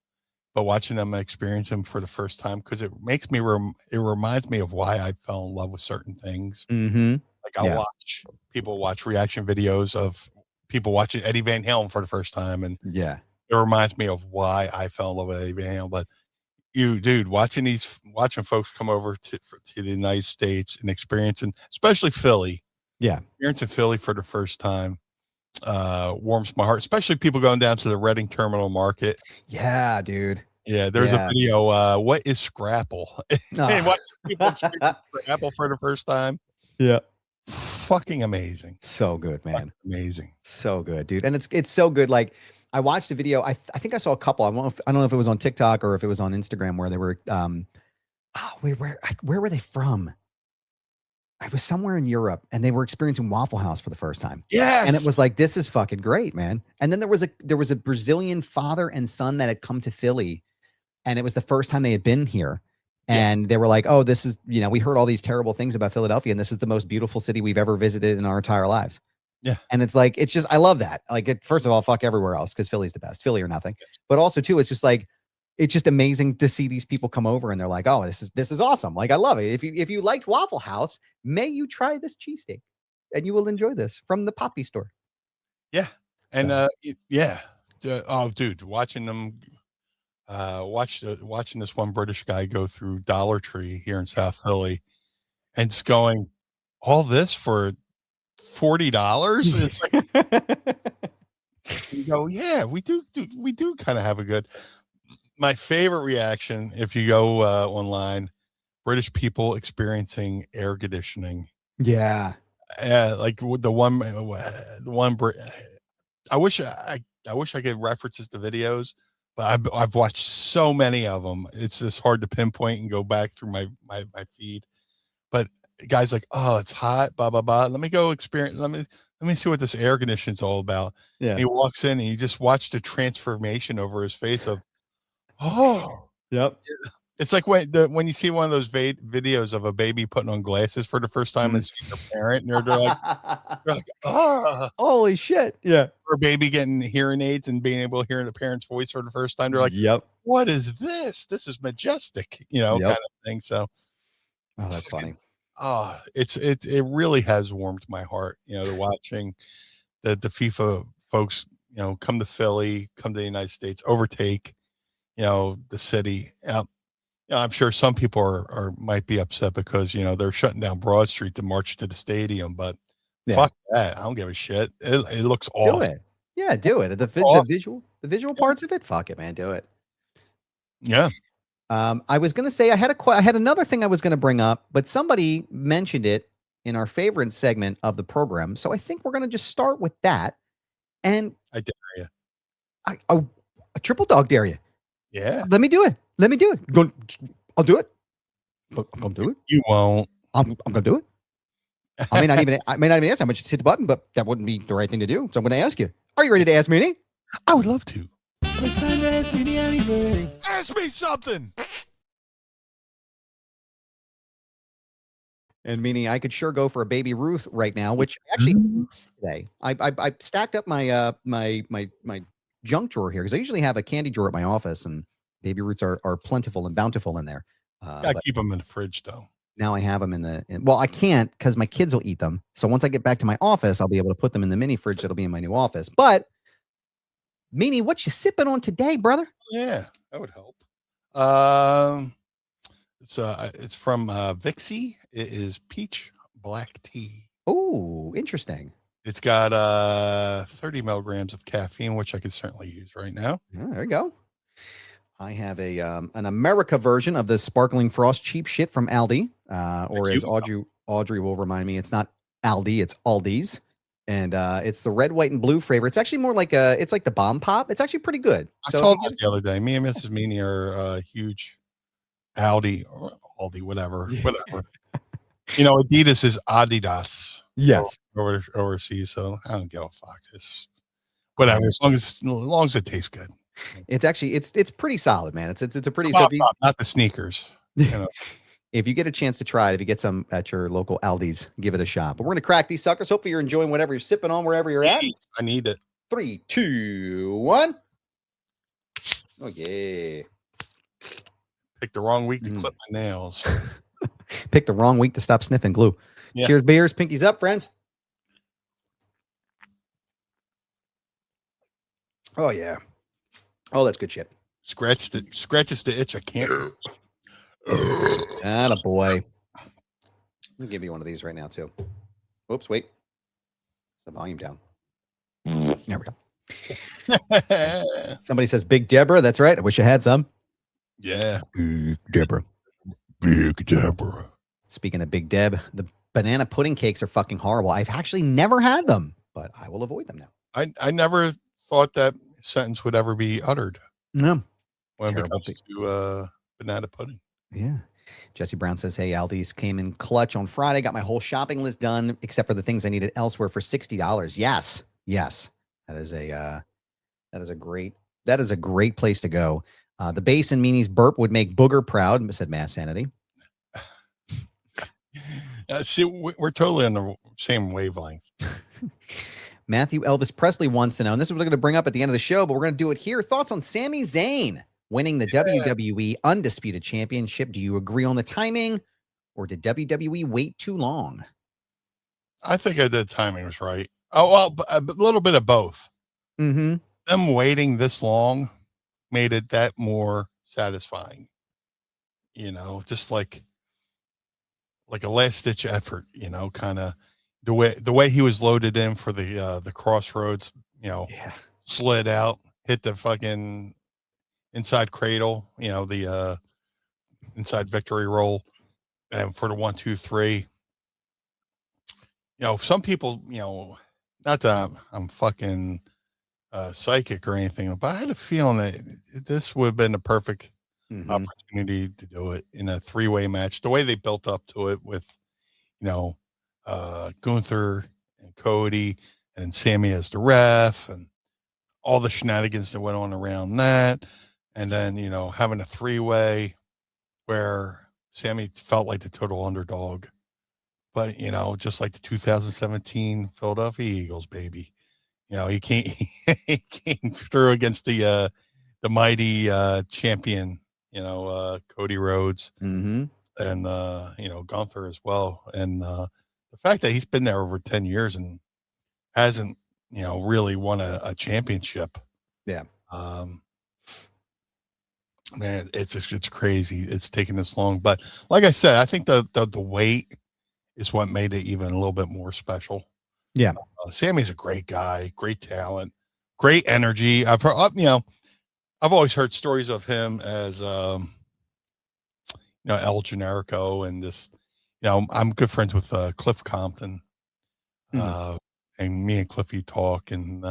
but watching them experience them for the first time, because it makes me it reminds me of why I fell in love with certain things. Like I watch people watch reaction videos of people watching Eddie Van Halen for the first time, and it reminds me of why I fell in love with Eddie Van Halen. But dude, watching folks come over to the United States and experiencing, especially Philly, experiencing Philly for the first time, warms my heart. Especially people going down to the Reading Terminal Market. Yeah, dude. Yeah, there's a video. What is Scrapple? And watching people experience Scrapple for the first time. Yeah. Fucking amazing. So good, man. Amazing. So good, dude. And it's so good. Like, I watched a video. I think I saw a couple. I don't know if it was on TikTok or if it was on Instagram, where they were where were they from? I was somewhere in Europe, and they were experiencing Waffle House for the first time. Yes. And it was like, this is fucking great, man. And then there was a Brazilian father and son that had come to Philly, and it was the first time they had been here. And they were like, oh, this is, we heard all these terrible things about Philadelphia, and this is the most beautiful city we've ever visited in our entire lives. Yeah. And it's like, it's just, I love that. Like, first of all, fuck everywhere else, because Philly's the best. Philly or nothing. But also too, it's just like, it's just amazing to see these people come over and they're like, oh, this is awesome. Like, I love it. If you liked Waffle House, may you try this cheesesteak, and you will enjoy this from the Poppy store. Yeah. And oh, dude, watching them watching this one British guy go through Dollar Tree here in South Philly, and just going, all this for $40. It's like, you go, yeah, we do kind of have a good. My favorite reaction, if you go online, British people experiencing air conditioning. Yeah. Like the one. I wish I could references to videos, but I've watched so many of them. It's just hard to pinpoint and go back through my feed. But guys like, oh, it's hot, blah blah blah. Let me go experience. Let me see what this air conditioning's all about. Yeah. And he walks in and you just watch the transformation over his face of, oh, Yep. it's like when you see one of those videos of a baby putting on glasses for the first time and seeing their parent, and they're like, oh, Holy shit. Yeah. or a baby getting hearing aids and being able to hear the parent's voice for the first time. They're like, yep. what is this? This is majestic, kind of thing. So, oh, that's funny. Oh, it really has warmed my heart, to watching the FIFA folks, come to Philly, come to the United States, overtake, the city. I'm sure some people are might be upset because they're shutting down Broad Street to march to the stadium, but fuck that. I don't give a shit. It looks awesome. Do it. Yeah, do it. The visual parts of it. Fuck it, man. Do it. Yeah. I was gonna say I had another thing I was gonna bring up, but somebody mentioned it in our favorite segment of the program, so I think we're gonna just start with that. And I dare you. I triple dog dare you. Yeah. Let me do it. I'll do it. I'm gonna do it. You won't. I'm gonna do it. I may not even answer. I might just hit the button, but that wouldn't be the right thing to do. So I'm gonna ask you. Are you ready to ask Meanie? I would love to. It's time to ask me anything. Ask me something. And Meanie, I could sure go for a Baby Ruth right now, which actually today I stacked up my my junk drawer here because I usually have a candy drawer at my office, and Baby Ruths are plentiful and bountiful in there. Gotta keep them in the fridge though. Now I have them well, I can't because my kids will eat them. So once I get back to my office, I'll be able to put them in the mini fridge that'll be in my new office. But Meanie, what you sipping on today, brother? Yeah, that would help. It's from Vixie. It is peach black tea. Oh, interesting. It's got 30 milligrams of caffeine, which I could certainly use right now. Oh, there you go. I have an America version of the sparkling frost cheap shit from Aldi, or as Audrey will remind me, it's not Aldi, it's Aldi's. And it's the red, white, and blue flavor. It's actually more like it's like the bomb pop. It's actually pretty good. I saw that the other day. Me and Mrs. Meanie are huge Aldi, whatever. Adidas is Adidas. Yes. Overseas, so I don't give a fuck. Just whatever, as long as it tastes good. It's actually it's pretty solid, man. It's a pretty not the sneakers. If you get a chance to try it, if you get some at your local Aldi's, give it a shot. But we're going to crack these suckers. Hopefully you're enjoying whatever you're sipping on, wherever you're at. I need it. 3, 2, 1. Oh, yeah. Picked the wrong week to clip my nails. Picked the wrong week to stop sniffing glue. Yeah. Cheers, beers. Pinkies up, friends. Oh, yeah. Oh, that's good shit. Scratches the itch I can't. Atta boy. Let me give you one of these right now, too. Oops, wait. It's the volume down. There we go. Somebody says Big Deborah. That's right. I wish I had some. Yeah. Big Deborah. Big Deborah. Speaking of Big Deb, the banana pudding cakes are fucking horrible. I've actually never had them, but I will avoid them now. I never thought that sentence would ever be uttered. No. When it comes to banana pudding. Yeah. Jesse Brown says, hey, Aldi's came in clutch on Friday. Got my whole shopping list done, except for the things I needed elsewhere for $60. Yes. Yes. That is a great place to go. The bass in Meanie's burp would make Booger proud, said Mass Sanity. See, we're totally on the same wavelength. Matthew Elvis Presley wants to know, and this is what we're going to bring up at the end of the show, but we're going to do it here. Thoughts on Sami Zayn winning the WWE Undisputed Championship. Do you agree on the timing, or did WWE wait too long? I think the timing was right. Oh, well, a little bit of both. Mm-hmm. Them waiting this long made it that more satisfying. Just like a last-ditch effort, kind of the way he was loaded in for the crossroads, slid out, hit the fucking inside cradle, the inside victory roll, and for the 1, 2, 3. Some people, not that I'm fucking psychic or anything, but I had a feeling that this would have been the perfect opportunity to do it in a 3-way match. The way they built up to it with, Gunther and Cody and Sammy as the ref and all the shenanigans that went on around that. And then, having a 3-way where Sammy felt like the total underdog. But, just like the 2017 Philadelphia Eagles, baby. He came through against the mighty champion, Cody Rhodes and, Gunther as well. And the fact that he's been there over 10 years and hasn't, really won a championship. Yeah. Man, it's crazy. It's taken this long. But like I said, I think the wait is what made it even a little bit more special. Yeah. Sammy's a great guy, great talent, great energy. I've heard, I've always heard stories of him as, El Generico and this, I'm good friends with Cliff Compton. And me and Cliffy talk, and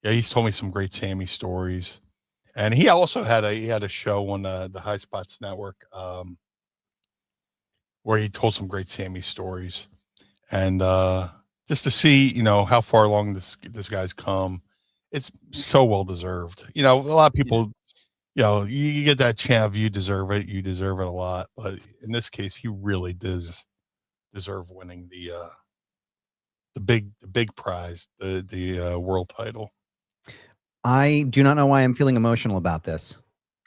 he's told me some great Sammy stories. And he also had a show on the High Spots Network where he told some great Sammy stories. And just to see, how far along this guy's come, it's so well deserved. A lot of people, you get that chant of you deserve it a lot, but in this case, he really does deserve winning the big prize, the world title. I do not know why I'm feeling emotional about this.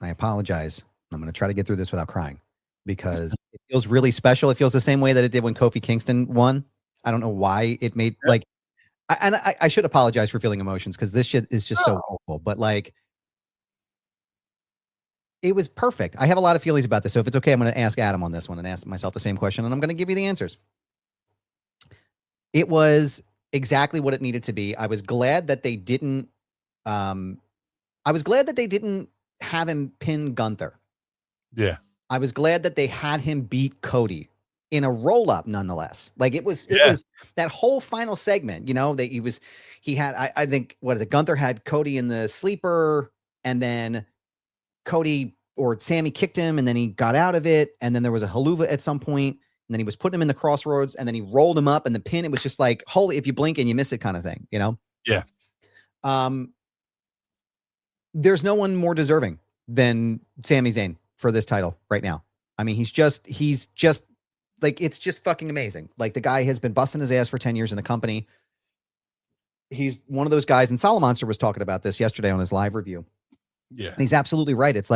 I apologize. I'm going to try to get through this without crying because it feels really special. It feels the same way that it did when Kofi Kingston won. I don't know why it made I should apologize for feeling emotions because this shit is just so awful. But it was perfect. I have a lot of feelings about this. So if it's okay, I'm going to ask Adam on this one and ask myself the same question, and I'm going to give you the answers. It was exactly what it needed to be. I was glad that they didn't. I was glad that they didn't have him pin Gunther. Yeah. I was glad that they had him beat Cody in a roll up nonetheless. It was that whole final segment, that he had, I think, what is it? Gunther had Cody in the sleeper, and then Cody or Sammy kicked him, and then he got out of it. And then there was a haluva at some point, and then he was putting him in the crossroads, and then he rolled him up, and the pin, it was just like, holy, if you blink and you miss it kind of thing, Yeah. There's no one more deserving than Sami Zayn for this title right now. I mean, he's just it's just fucking amazing. The guy has been busting his ass for 10 years in the company. He's one of those guys, and Solomonster was talking about this yesterday on his live review. Yeah. And he's absolutely right. It's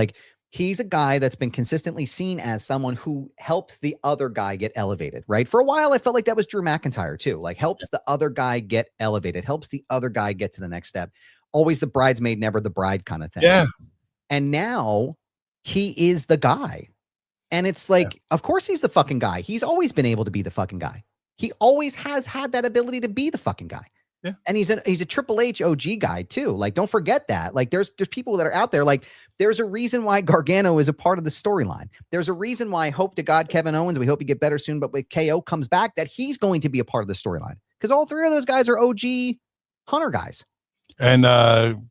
he's a guy that's been consistently seen as someone who helps the other guy get elevated, right? For a while, I felt like that was Drew McIntyre too. Helps the other guy get elevated, helps the other guy get to the next step. Always the bridesmaid, never the bride kind of thing. Yeah. And now he is the guy. And it's of course he's the fucking guy. He's always been able to be the fucking guy. He always has had that ability to be the fucking guy. Yeah. And he's a Triple H OG guy too. Don't forget that. There's people that are out there. There's a reason why Gargano is a part of the storyline. There's a reason why, hope to God, Kevin Owens, we hope you get better soon, but when KO comes back, that he's going to be a part of the storyline. Because all three of those guys are OG Hunter guys. And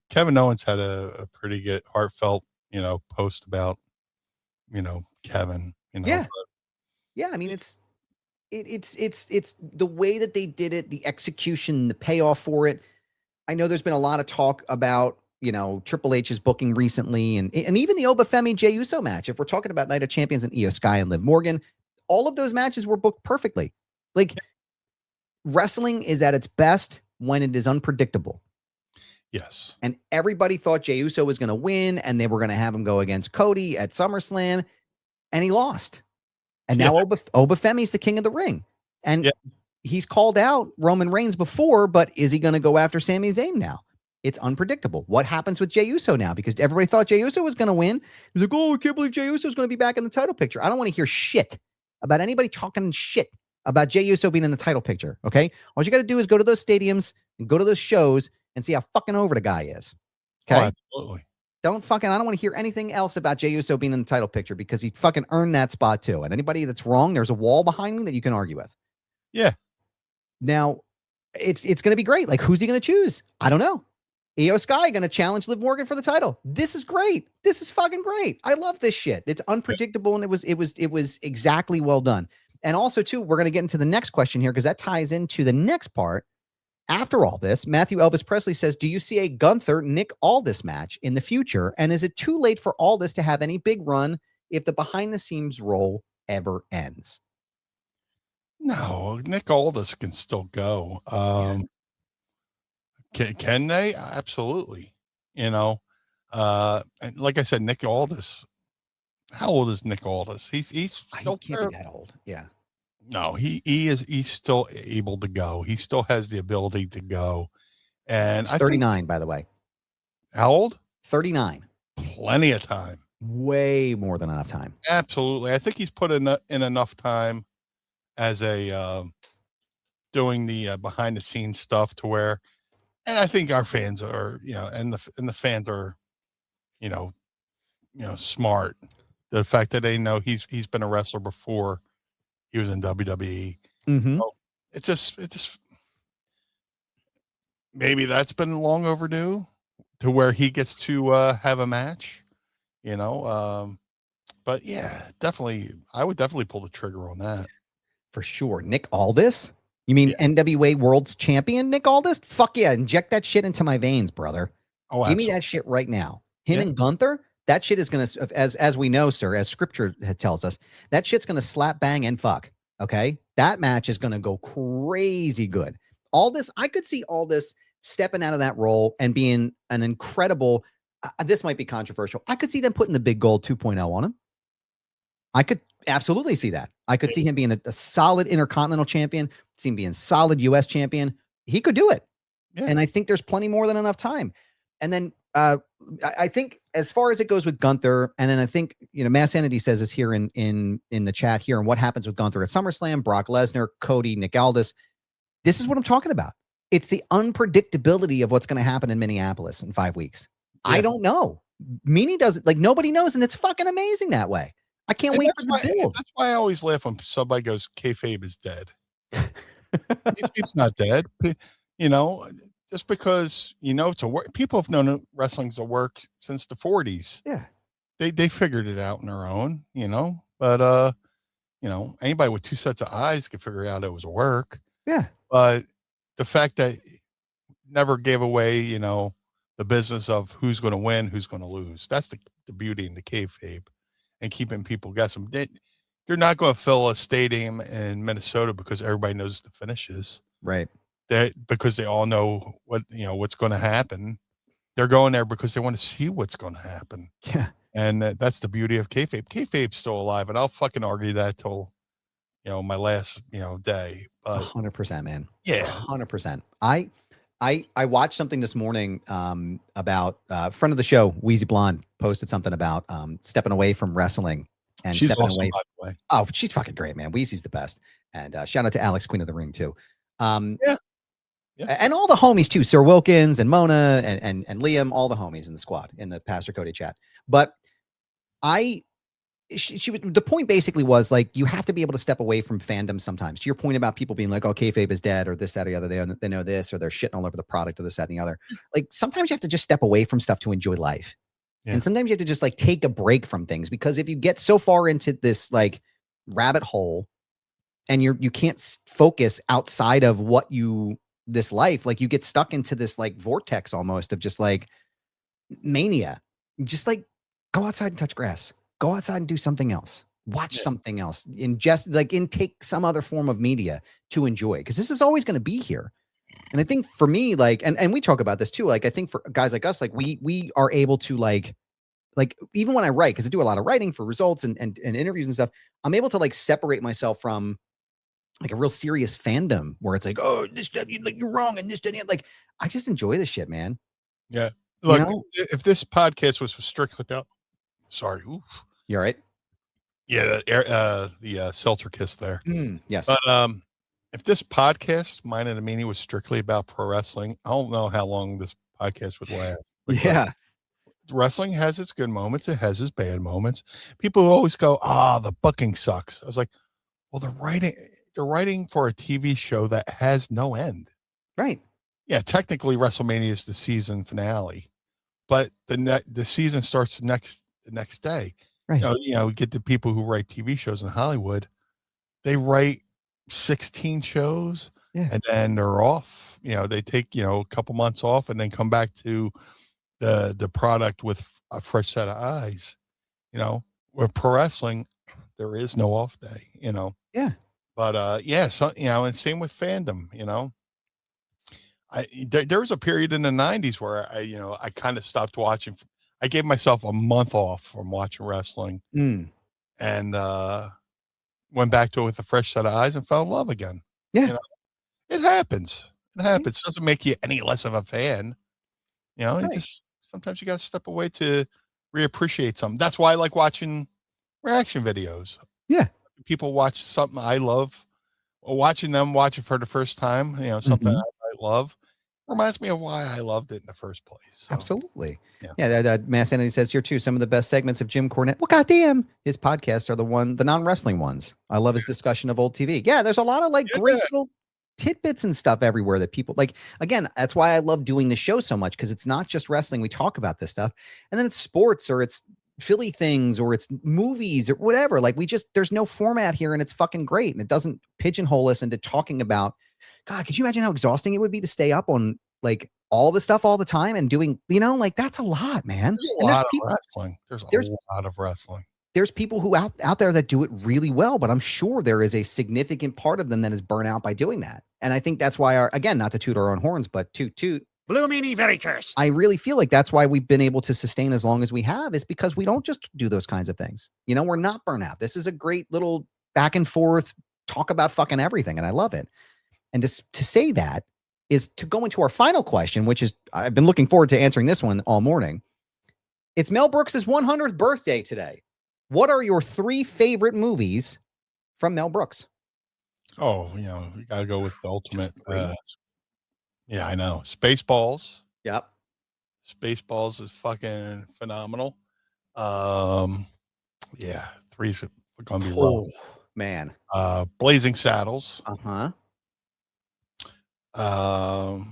Kevin Owens had a pretty good heartfelt, post about, Kevin, Yeah. Yeah. I mean, it's the way that they did it, the execution, the payoff for it. I know there's been a lot of talk about, Triple H's booking recently and even the Obafemi Jey Uso match. If we're talking about Night of Champions and Io Sky and Liv Morgan, all of those matches were booked perfectly. Wrestling is at its best when it is unpredictable. Yes. And everybody thought Jey Uso was going to win, and they were going to have him go against Cody at SummerSlam, and he lost. And now Obafemi's the king of the ring. And he's called out Roman Reigns before, but is he going to go after Sami Zayn now? It's unpredictable. What happens with Jey Uso now? Because everybody thought Jey Uso was going to win. He was like, oh, I can't believe Jey Uso is going to be back in the title picture. I don't want to hear shit about anybody talking shit about Jey Uso being in the title picture, okay? All you got to do is go to those stadiums and go to those shows and see how fucking over the guy is. Okay. Oh, absolutely. I don't want to hear anything else about Jey Uso being in the title picture because he fucking earned that spot too. And anybody that's wrong, there's a wall behind me that you can argue with. Yeah. Now, it's going to be great. Like, who's he going to choose? I don't know. Io Sky going to challenge Liv Morgan for the title. This is great. This is fucking great. I love this shit. It's unpredictable, and it was exactly well done. And also, too, we're going to get into the next question here because that ties into the next part. After all this, Matthew Elvis Presley says, do you see a Gunther Nick Aldis match in the future? And is it too late for Aldis to have any big run if the behind the scenes role ever ends? No, Nick Aldis can still go. Can they? Absolutely. And like I said, Nick Aldis. How old is Nick Aldis? He's still he can't be that old. Yeah. No, he's still able to go. He still has the ability to go. And He's 39, by the way. How old? 39. Plenty of time. Way more than enough time. Absolutely. I think he's put in enough time as a doing the behind the scenes stuff to where, and I think our fans are, and the fans are, smart. The fact that they know he's been a wrestler before he was in WWE. Mm-hmm. So it just maybe that's been long overdue to where he gets to have a match, but yeah, definitely. I would definitely pull the trigger on that. For sure. Nick Aldis? You mean NWA World Champion Nick Aldis? Fuck yeah. Inject that shit into my veins, brother. Oh, give me that shit right now. Him and Gunther, that shit is going to, as we know, sir, as scripture tells us, that shit's going to slap, bang, and fuck. Okay? That match is going to go crazy good. Aldis, I could see Aldis stepping out of that role and being an incredible, this might be controversial. I could see them putting the big gold 2.0 on him. I could absolutely see that. I could see him being a solid Intercontinental champion, see him being solid US champion. He could do it. Yeah. And I think there's plenty more than enough time. And then I think as far as it goes with Gunther, and then I think, Mass Sanity says this here in the chat here, and what happens with Gunther at SummerSlam, Brock Lesnar, Cody, Nick Aldis. This is what I'm talking about. It's the unpredictability of what's going to happen in Minneapolis in 5 weeks. Yeah. I don't know. Meanie doesn't, like, nobody knows, and it's fucking amazing that way. I can't wait for the build. That's why I always laugh when somebody goes, kayfabe is dead. It's not dead. Just because, it's a work. People have known wrestling's a work since the 40s. Yeah. They figured it out on their own, but, anybody with two sets of eyes could figure out it was a work. Yeah. But the fact that never gave away, the business of who's going to win, who's going to lose. That's the beauty in the kayfabe. And keeping people guessing. You're not going to fill a stadium in Minnesota because everybody knows the finishes, right? Because they all know what's going to happen. They're going there because they want to see what's going to happen. Yeah, and that's the beauty of kayfabe. Kayfabe's still alive, and I'll fucking argue that till my last day. 100%, man. Yeah, 100%. I watched something this morning about friend of the show, Wheezy Blonde, posted something about stepping away from wrestling and she's stepping awesome, away. by the way. Oh, she's fucking great, man. Wheezy's the best. And shout out to Alex, Queen of the Ring, too. Yeah. And all the homies, too. Sir Wilkins and Mona and Liam, all the homies in the squad in the Pastor Cody chat. But the point basically was like, you have to be able to step away from fandom sometimes. To your point about people being like, oh, kayfabe is dead, or this, that, or the other. They know this, or they're shitting all over the product, or this, that, and the other. Like, sometimes you have to just step away from stuff to enjoy life. Yeah. And sometimes you have to just like take a break from things, because if you get so far into this like rabbit hole and you can't focus outside of this life, like you get stuck into this like vortex almost of just like mania. Just like go outside and touch grass. Go outside and do something else. Watch something else. Intake some other form of media to enjoy, because this is always going to be here. And I think for me, like, and we talk about this too. Like, I think for guys like us, like we are able to like even when I write, because I do a lot of writing for results and interviews and stuff, I'm able to like separate myself from like a real serious fandom where it's like, oh, this stuff, you're wrong, and this, and like, I just enjoy this shit, man. Yeah. Look, if this podcast was strictly about, sorry, oof. You all right? Yeah, the seltzer kiss there. Yes. But if this podcast, mine and DeMeanie, was strictly about pro wrestling, I don't know how long this podcast would last. Yeah. wrestling has its good moments. It has its bad moments. People always go, the booking sucks. I was like, well, they're writing for a TV show that has no end. Right. Yeah, technically WrestleMania is the season finale, but the season starts the next day. Right. We get the people who write TV shows in Hollywood. They write 16 shows, and then they're off. They take a couple months off and then come back to the product with a fresh set of eyes. With pro wrestling, there is no off day. Yeah. But so and same with fandom. There was a period in the 90s where I kind of stopped watching. I gave myself a month off from watching wrestling, and went back to it with a fresh set of eyes and fell in love again. Yeah. It happens. It happens. It doesn't make you any less of a fan. It just sometimes you got to step away to reappreciate something. That's why I like watching reaction videos. Yeah. People watch something I love, or watching them watch it for the first time, something I love, reminds me of why I loved it in the first place. So, absolutely. Yeah. Mass Entity says here too, some of the best segments of Jim Cornette. Well, goddamn, his podcasts are the non-wrestling ones. I love his discussion of old TV. Yeah, there's a lot of great little tidbits and stuff everywhere that people like. Again, that's why I love doing the show so much, because it's not just wrestling. We talk about this stuff, and then it's sports, or it's Philly things, or it's movies, or whatever. There's no format here, and it's fucking great, and it doesn't pigeonhole us into talking about. God, could you imagine how exhausting it would be to stay up on all the stuff all the time and doing, that's a lot, man. There's a lot of wrestling. There's a lot of wrestling. There's people who out there that do it really well, but I'm sure there is a significant part of them that is burnt out by doing that. And I think that's why again, not to toot our own horns, but toot. Blue Meanie very cursed. I really feel like that's why we've been able to sustain as long as we have, is because we don't just do those kinds of things. We're not burnt out. This is a great little back and forth talk about fucking everything. And I love it. And to say that is to go into our final question, which is, I've been looking forward to answering this one all morning. It's Mel Brooks' 100th birthday today. What are your 3 favorite movies from Mel Brooks? Oh, you gotta go with the ultimate. Yeah, I know. Spaceballs. Yep. Spaceballs is fucking phenomenal. Yeah, 3's gonna be rough. Man. Blazing Saddles. Good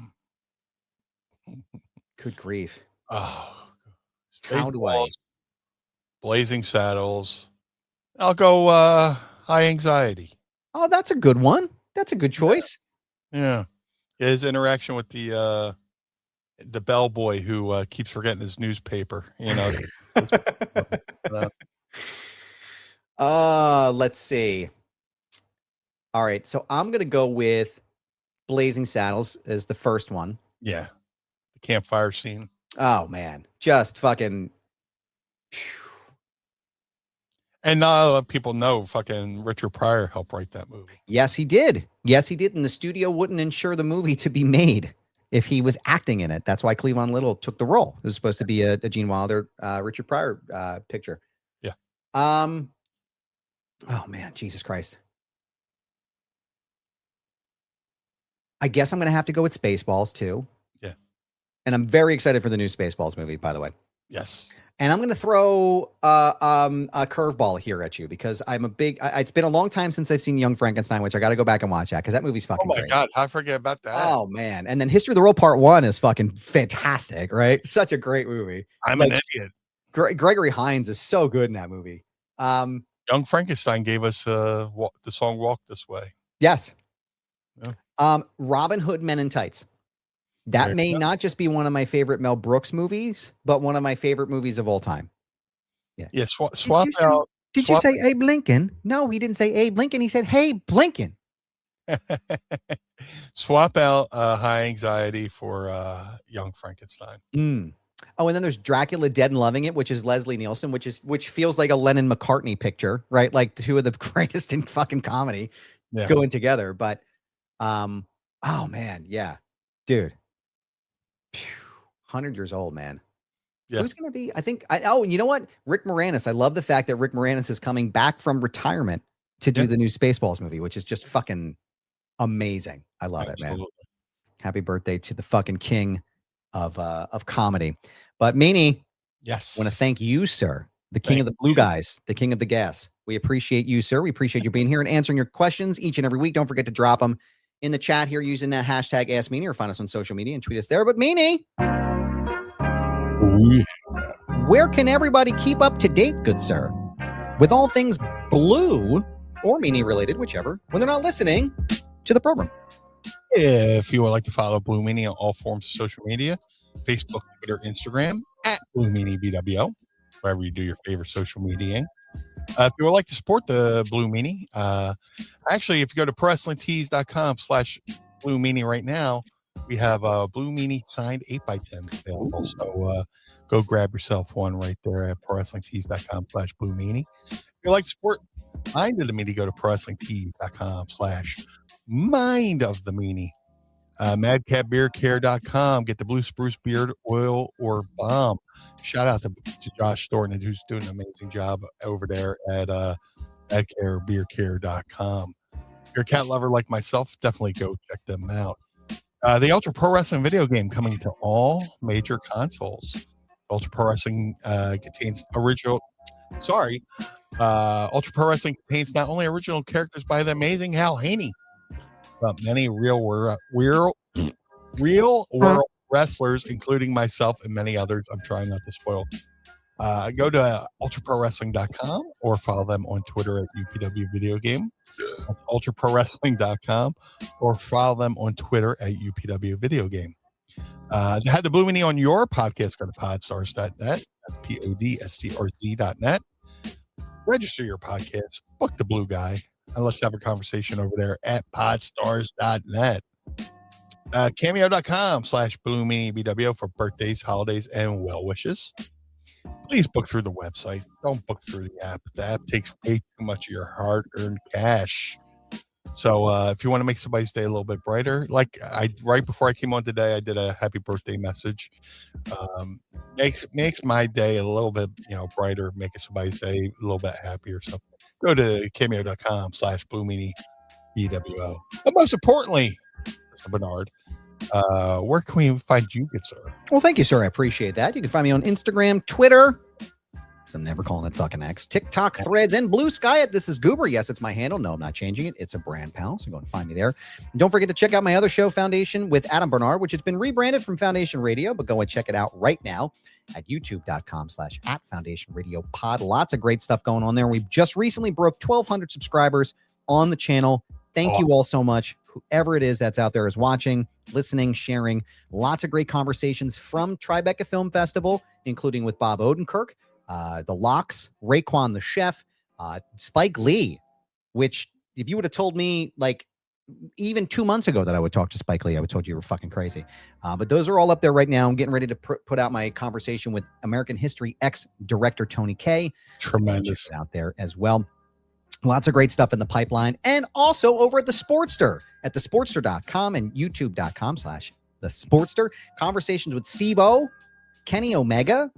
grief. Oh, how do I? Blazing Saddles. I'll go High Anxiety. Oh, that's a good one. That's a good choice. Yeah. His interaction with the bellboy who keeps forgetting his newspaper. Let's see. All right, so I'm gonna go with Blazing Saddles as the first one. Yeah. The campfire scene. Oh man, just fucking. And not a lot of people know fucking Richard Pryor helped write that movie. Yes, he did. And the studio wouldn't insure the movie to be made if he was acting in it. That's why Cleavon Little took the role. It was supposed to be a Gene Wilder, Richard Pryor picture. Yeah. Oh man, Jesus Christ. I guess I'm going to have to go with Spaceballs too. Yeah. And I'm very excited for the new Spaceballs movie, by the way. Yes. And I'm going to throw a curveball here at you, because I'm a big. It's been a long time since I've seen Young Frankenstein, which I got to go back and watch that, because that movie's fucking. Oh my great. God, I forget about that. Oh man, and then History of the World Part 1 is fucking fantastic, right? Such a great movie. I'm an idiot. Gregory Hines is so good in that movie. Young Frankenstein gave us the song "Walk This Way." Yes. Yeah. Robin Hood Men in Tights. That may not just be one of my favorite Mel Brooks movies, but one of my favorite movies of all time. Yeah. Yeah. Swap out. Did you say Abe Lincoln? No, he didn't say Abe Lincoln. He said, "Hey, Blinken." Swap out High Anxiety for Young Frankenstein. Oh, and then there's Dracula Dead and Loving It, which is Leslie Nielsen, which feels like a Lennon McCartney picture, right? Like two of the greatest in fucking comedy going together. But oh man, yeah, dude. 100 years old, man. Yeah. Who's going to be? I think. You know what? Rick Moranis. I love the fact that Rick Moranis is coming back from retirement to do the new Spaceballs movie, which is just fucking amazing. I love it, man. Happy birthday to the fucking king of comedy. But Meanie, Yes. I want to thank you, sir, the king of the blue guys, the king of the gas. We appreciate you, sir. We appreciate you being here and answering your questions each and every week. Don't forget to drop them in the chat here using that hashtag AskMeanie, or find us on social media and tweet us there. But Meanie, where can everybody keep up to date, good sir, with all things blue or Meanie related, whichever, when they're not listening to the program? If you would like to follow Blue Meanie on all forms of social media, Facebook, Twitter, Instagram, at Blue Meanie BWO, wherever you do your favorite social media. If you would like to support the Blue Meanie, actually, if you go to ProWrestlingTees.com/Blue Meanie right now, we have a Blue Meanie signed 8x10 available. So go grab yourself one right there at ProWrestlingTees.com/Blue Meanie. If you'd like to support Mind of the Meanie, go to ProWrestlingTees.com/Mind of the Meanie. MadCatBeardCare.com. Get the Blue Spruce Beard Oil or Balm. Shout out to Josh Thornton, who's doing an amazing job over there at MadCatBeardCare.com. If you're a cat lover like myself, definitely go check them out. The Ultra Pro Wrestling video game coming to all major consoles. Ultra Pro Wrestling contains Ultra Pro Wrestling contains not only original characters by the amazing Hal Haney, but many real world wrestlers, including myself and many others. I'm trying not to spoil. Go to ultraprowrestling.com or follow them on Twitter at UPW Video Game. That's ultraprowrestling.com or follow them on Twitter at UPW Video Game. To have the Blue Meanie on your podcast, go to podstars.net. That's podstrz.net. Register your podcast, book the Blue Guy, and let's have a conversation over there at podstars.net. Cameo.com/Blue Meanie BWO for birthdays, holidays, and well wishes. Please book through the website. Don't book through the app. The app takes way too much of your hard-earned cash. So if you want to make somebody's day a little bit brighter, like right before I came on today, I did a happy birthday message. Makes my day a little bit brighter, making somebody's day a little bit happier. So go to cameo.com/Blue Meanie BWO. But most importantly, Mr. Barnard, where can we find you, good sir? Well, thank you, sir. I appreciate that. You can find me on Instagram, Twitter, because I'm never calling it fucking X, TikTok, Threads, and Blue Sky. This is Goober. Yes, it's my handle. No, I'm not changing it. It's a brand, pal. So go and find me there. And don't forget to check out my other show, Foundation with Adam Barnard, which has been rebranded from Foundation Radio, but go and check it out right now at youtube.com/@FoundationRadioPod. Lots of great stuff going on there. We just recently broke 1,200 subscribers on the channel. Thank you all so much. Whoever it is that's out there is watching, listening, sharing. Lots of great conversations from Tribeca Film Festival, including with Bob Odenkirk, the Locks, Raekwon the Chef, Spike Lee, which if you would have told me like even 2 months ago that I would talk to Spike Lee, I would have told you were fucking crazy. But those are all up there right now. I'm getting ready to put out my conversation with American History X director Tony Kaye. Tremendous. Out there as well. Lots of great stuff in the pipeline. And also over at the Sportster at thesportster.com and youtube.com/thesportster. Conversations with Steve O, Kenny Omega,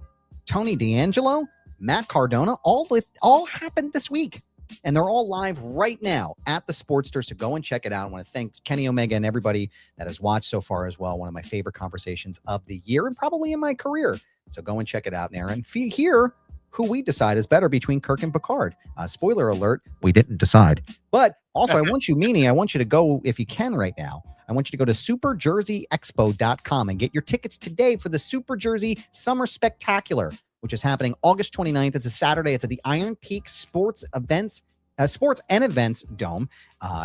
Tony D'Angelo, Matt Cardona, all happened this week. And they're all live right now at the Sportster. So go and check it out. I want to thank Kenny Omega and everybody that has watched so far as well. One of my favorite conversations of the year and probably in my career. So go and check it out, Aaron. Hear who we decide is better between Kirk and Picard. Spoiler alert, we didn't decide. But also, I want you, Meanie, I want you to go, if you can right now, I want you to go to superjerseyexpo.com and get your tickets today for the Super Jersey Summer Spectacular, which is happening August 29th. It's a Saturday. It's at the Iron Peak Sports and Events Dome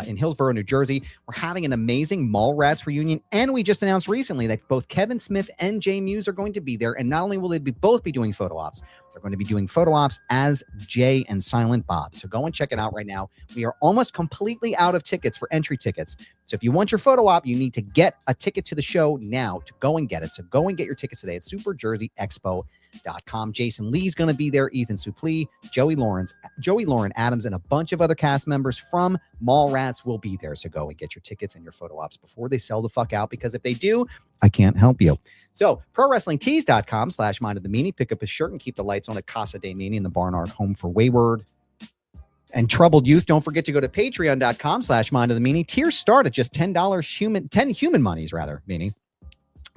in Hillsborough, New Jersey. We're having an amazing Mallrats reunion, and we just announced recently that both Kevin Smith and Jay Muse are going to be there, and not only will they both be doing photo ops, they're going to be doing photo ops as Jay and Silent Bob. So go and check it out right now. We are almost completely out of tickets for entry tickets. So if you want your photo op, you need to get a ticket to the show now to go and get it. So go and get your tickets today at superjerseyexpo.com. Jason Lee's going to be there, Ethan Suplee, Joey Lauren Adams, and a bunch of other cast members from Mallrats will be there. So go and get your tickets and your photo ops before they sell the fuck out, because if they do, I can't help you. So ProWrestlingTees.com/Mind of the Meanie. Pick up his shirt and keep the lights on at Casa DeMeanie in the Barnard Home for Wayward and Troubled Youth. Don't forget to go to Patreon.com/Mind of the Meanie. Tiers start at just $10 10 human monies, rather, Meanie.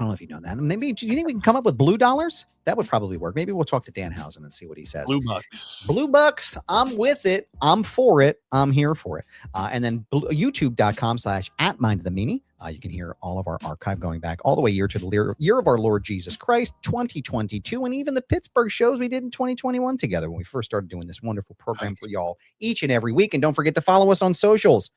I don't know if you know that. Maybe, do you think we can come up with blue dollars? That would probably work. Maybe we'll talk to Dan Housen and see what he says. Blue bucks. Blue bucks. I'm with it. I'm for it. I'm here for it. And then youtube.com/@mindofthemeanie. You can hear all of our archive going back all the way year to the year of our Lord Jesus Christ, 2022, and even the Pittsburgh shows we did in 2021 together when we first started doing this wonderful program for y'all each and every week. And don't forget to follow us on socials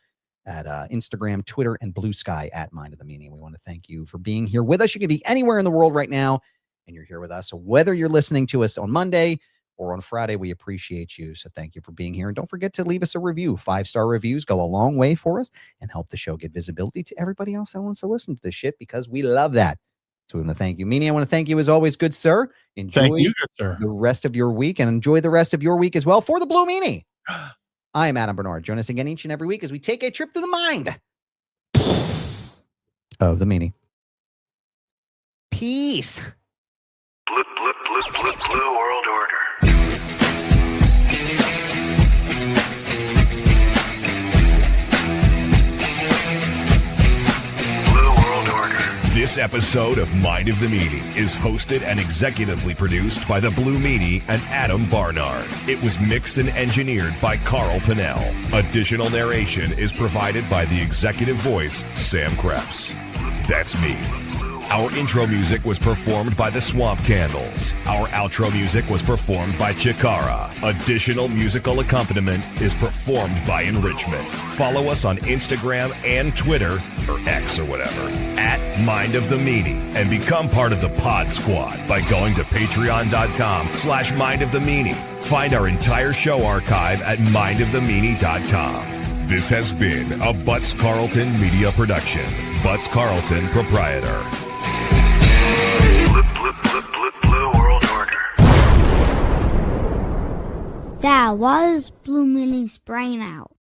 at Instagram, Twitter, and Blue Sky @mindofthemeanie. We want to thank you for being here with us. You can be anywhere in the world right now, and you're here with us. So whether you're listening to us on Monday or on Friday, we appreciate you. So thank you for being here. And don't forget to leave us a review. 5-star reviews go a long way for us and help the show get visibility to everybody else that wants to listen to this shit, because we love that. So we want to thank you. Meanie, I want to thank you as always, good sir. Enjoy Thank you, good sir. the rest of your week, and enjoy the rest of your week as well. For the Blue Meanie, I am Adam Barnard. Join us again each and every week as we take a trip through the mind of the Meanie. Peace. Blue World Order. This episode of Mind of the Meanie is hosted and executively produced by the Blue Meanie and Adam Barnard. It was mixed and engineered by Carl Pinnell. Additional narration is provided by the executive voice, Sam Krebs. That's me. Our intro music was performed by the Swamp Candles. Our outro music was performed by Chikara. Additional musical accompaniment is performed by Enrichment. Follow us on Instagram and Twitter, or X or whatever, @Mind of the Meanie, and become part of the Pod Squad by going to patreon.com/Mind of the Meanie. Find our entire show archive at mindofthemeanie.com. This has been a Butts Carlton media production. Butts Carlton, proprietor. Blue World Order. That was Blue Meanie's brain out.